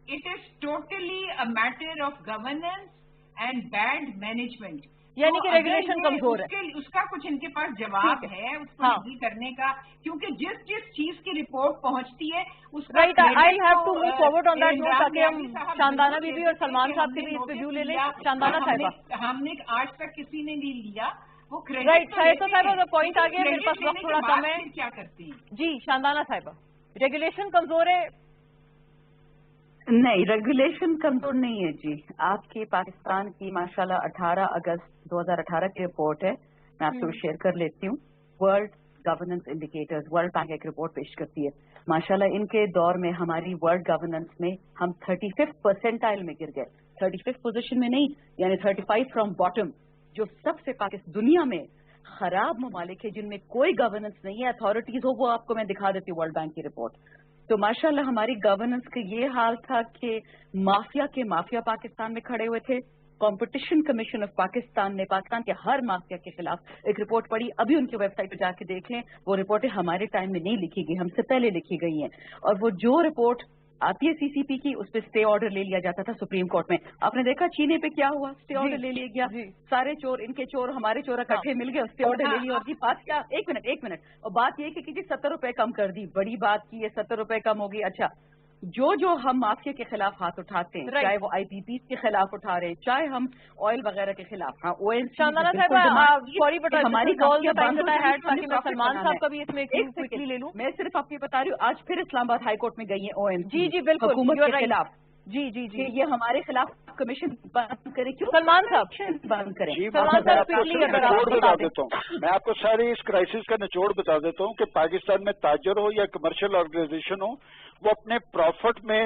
It is totally a matter of governance and bad management. یعنی کہ ریگولیشن کمزور ہے. اس کا کچھ ان کے پاس جواب ہے اس کو حاصل کرنے کا, کیونکہ جس چیز کی رپورٹ پہنچتی ہے اس کا right. I have to move forward on that note تاکہ ہم شاندانہ بی بی اور سلمان صاحب سے بھی اس پہ ویو لے لیں. شاندانہ صاحبہ, ہم نے آج تک کسی نے نہیں لیا وہ رائٹ. شاید صاحبہ پوائنٹ آ گیا, میرے پاس وقت تھوڑا کم ہے. کیا کرتے ہیں جی شاندانہ صاحبہ, ریگولیشن کمزور ہے؟ نہیں, ریگولیشن کمزور نہیں ہے جی. آپ کی پاکستان کی ماشاءاللہ 18 اگست 2018 کی رپورٹ ہے, میں آپ سے شیئر کر لیتی ہوں. World governance indicators, world bank ایک رپورٹ پیش کرتی ہے. ماشاءاللہ ان کے دور میں ہماری ورلڈ گورننس میں ہم 35th پرسنٹائل میں گر گئے. 35th پوزیشن میں نہیں, یعنی 35 فرام باٹم. جو سب سے دنیا میں خراب ممالک ہے جن میں کوئی گورننس نہیں ہے, اتھارٹیز ہو, وہ آپ کو میں دکھا دیتی ہوں ورلڈ بینک کی رپورٹ. تو ماشاءاللہ ہماری گورننس کا یہ حال تھا کہ مافیا پاکستان میں کھڑے ہوئے تھے. کمپٹیشن کمیشن آف پاکستان نے پاکستان کے ہر مافیا کے خلاف ایک رپورٹ پڑھی. ابھی ان کی ویب سائٹ پہ جا کے دیکھ لیں, وہ رپورٹیں ہمارے ٹائم میں نہیں لکھی گئی, ہم سے پہلے لکھی گئی ہیں. اور وہ جو رپورٹ آتی ہے سی سی پی کی, اس پہ اسٹے آرڈر لے لیا جاتا تھا سپریم کورٹ میں. آپ نے دیکھا چینے پہ کیا ہوا, اسٹے آرڈر لے لیا گیا. سارے چور, ان کے چور ہمارے چور اکٹھے مل گئے, اسٹے آرڈر لے لیا. اور جی بات کیا, ایک منٹ, اور بات یہ کہ جی 70 روپے کم کر دی, بڑی بات کی ہے, 70 روپے کم ہوگی. اچھا, جو ہم مافیا کے خلاف ہاتھ اٹھاتے ہیں, چاہے وہ آئی پی پی کے خلاف اٹھا رہے ہیں, چاہے ہم آئل وغیرہ کے خلاف, ہاں او این سی, ہماری سلمان صاحب کا بھی اس میں لے لوں. میں صرف آپ کو بتا رہی ہوں, آج پھر اسلام آباد ہائی کورٹ میں گئی ہیں او این سی. جی بالکل, حکومت کے خلاف. جی جی جی, یہ ہمارے خلاف کمیشن بند کرے. کیوں سلمان صاحب بند کریں؟ میں آپ کو ساری اس کرائسس کا نچوڑ بتا دیتا ہوں کہ پاکستان میں تاجر ہو یا کمرشل آرگنائزیشن ہو, وہ اپنے پروفٹ میں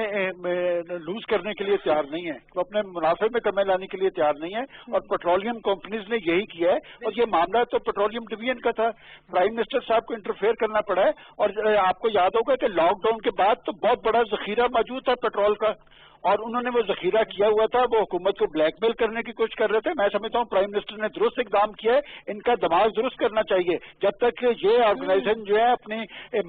لوز کرنے کے لیے تیار نہیں ہے, وہ اپنے منافع میں کمی لانے کے لیے تیار نہیں ہے. اور پیٹرولیم کمپنیز نے یہی کیا ہے, اور یہ معاملہ تو پیٹرولیم ڈویژن کا تھا. پرائم منسٹر صاحب کو انٹرفیئر کرنا پڑا ہے. اور آپ کو یاد ہوگا کہ لاک ڈاؤن کے بعد تو بہت بڑا ذخیرہ موجود تھا پیٹرول کا, اور انہوں نے وہ ذخیرہ کیا ہوا تھا, وہ حکومت کو بلیک میل کرنے کی کوشش کر رہے تھے. میں سمجھتا ہوں پرائم منسٹر نے درست اقدام کیا ہے, ان کا دماغ درست کرنا چاہیے. جب تک یہ آرگنائزیشن جو ہے اپنی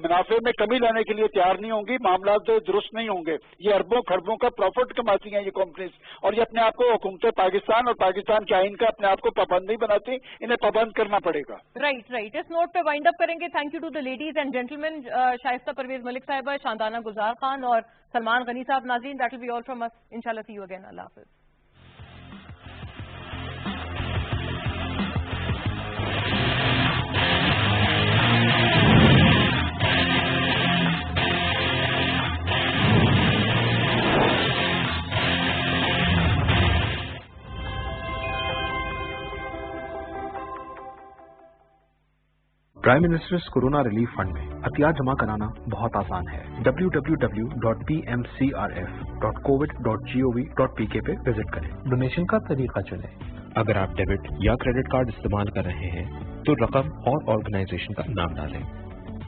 منافع میں کمی لانے کے لیے تیار نہیں ہوں گی, معاملات درست نہیں ہوں گے. یہ اربوں خربوں کا پروفٹ کماتی ہیں یہ کمپنیز, اور یہ اپنے آپ کو حکومت پاکستان اور پاکستان کے آئین کا اپنے آپ کو پابند نہیں بناتی, انہیں پابند کرنا پڑے گا. رائٹ, اس نوٹ پہ وائنڈ اپ کریں گے. Thank you to the ladies and gentlemen, Shaista Parvez Malik صاحبہ, شاندانہ گلزار خان اور سلمان غنی صاحب. ناظرین, that will be all from us. انشاءاللہ سی یو اگین. اللہ حافظ. Prime minister's corona relief fund میں عطیات جمع کرانا بہت آسان ہے. www.pmcrf.covid.gov.pk پہ وزٹ کریں. ڈونیشن کا طریقہ چنیں. اگر آپ ڈیبٹ یا کریڈٹ کارڈ استعمال کر رہے ہیں تو رقم اور آرگنائزیشن کا نام ڈالیں.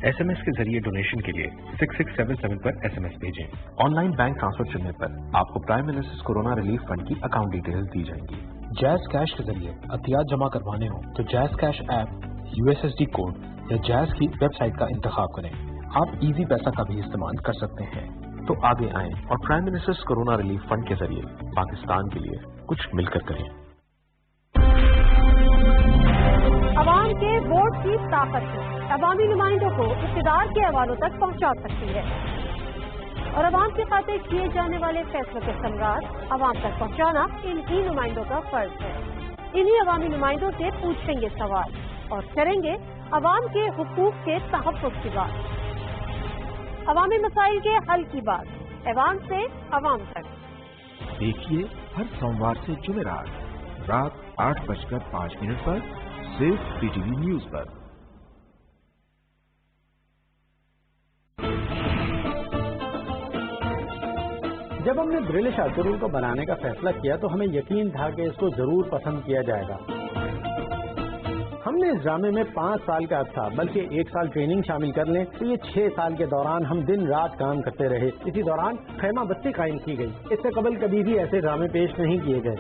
ایس ایم ایس کے ذریعے ڈونیشن کے لیے 6677 پر ایس ایم ایس بھیجیں. آن لائن بینک ٹرانسفر چننے پر آپ کو prime minister's corona relief fund کی اکاؤنٹ ڈیٹیلز دی جائیں گی. جیز کیش کے ذریعے عطیات جمع کروانے ہوں تو جیز کیش ایپ, USSD کوڈ یا جیز کی ویب سائٹ کا انتخاب کریں. آپ ایزی پیسہ کا بھی استعمال کر سکتے ہیں. تو آگے آئیں اور prime minister's corona relief fund کے ذریعے پاکستان کے لیے کچھ مل کر کریں. عوام کے ووٹ کی طاقت عوامی نمائندوں کو اقتدار کے حوالوں تک پہنچا سکتی ہے, اور عوام کی خاطر کیے جانے والے فیصلوں کے ثمرات عوام تک پہنچانا ان ہی نمائندوں کا فرض ہے. انہی عوامی نمائندوں سے پوچھیں گے سوال اور کریں گے عوام کے حقوق کے تحفظ کی بات, عوامی مسائل کے حل کی بات, عوام سے عوام تک. دیکھیے ہر سوموار سے جمعرات رات 8:05 پر صرف PTV نیوز پر. جب ہم نے برلش آرچروں کو بنانے کا فیصلہ کیا تو ہمیں یقین تھا کہ اس کو ضرور پسند کیا جائے گا. ہم نے اس ڈرامے میں 5 سال کا عرصہ بلکہ 1 سال ٹریننگ شامل کر لیں تو یہ 6 سال کے دوران ہم دن رات کام کرتے رہے. اسی دوران خیمہ بستی قائم کی گئی. اس سے قبل کبھی بھی ایسے ڈرامے پیش نہیں کیے گئے.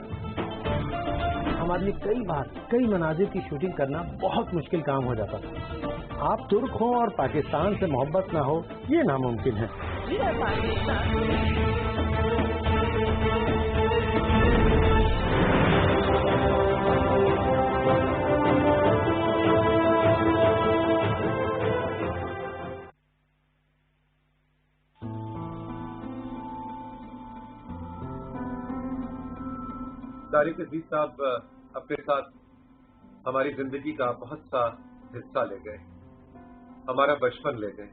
ہمارے لیے کئی بار کئی مناظر کی شوٹنگ کرنا بہت مشکل کام ہو جاتا تھا. آپ ترک ہوں اور پاکستان سے محبت نہ ہو, یہ ناممکن ہے. तारिक अजीज साहब अपने साथ हमारी जिंदगी का बहुत सा हिस्सा ले गए, हमारा बचपन ले गए,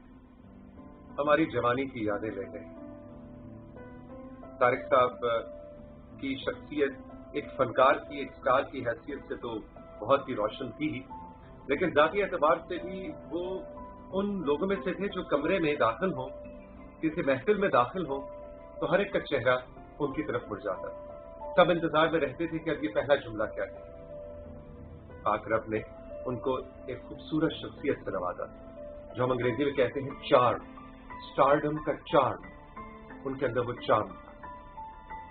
हमारी जवानी की यादें ले गए। तारिक साहब की शख्सियत एक फनकार की, एक स्टार की हैसियत से तो बहुत ही रोशन थी ही, लेकिन जाती एतबार से भी वो उन लोगों में से थे जो कमरे में दाखिल हो, किसी महफिल में दाखिल हो तो हर एक का चेहरा उनकी तरफ मुड़ जाता। सब इंतजार में रहते थे कि अब ये पहला जुमला क्या है। पाक रब ने उनको एक खूबसूरत शख्सियत से नवाजा, जो हम अंग्रेजी में कहते हैं चार्म, स्टारडम का चार्म। उनके अंदर वो चार्म था,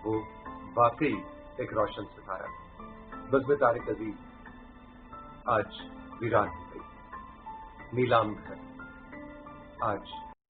वो वाकई एक रोशन सितारा। बज़्म तारिक अजीज आज वीरान हो गई, नीलाम घर आज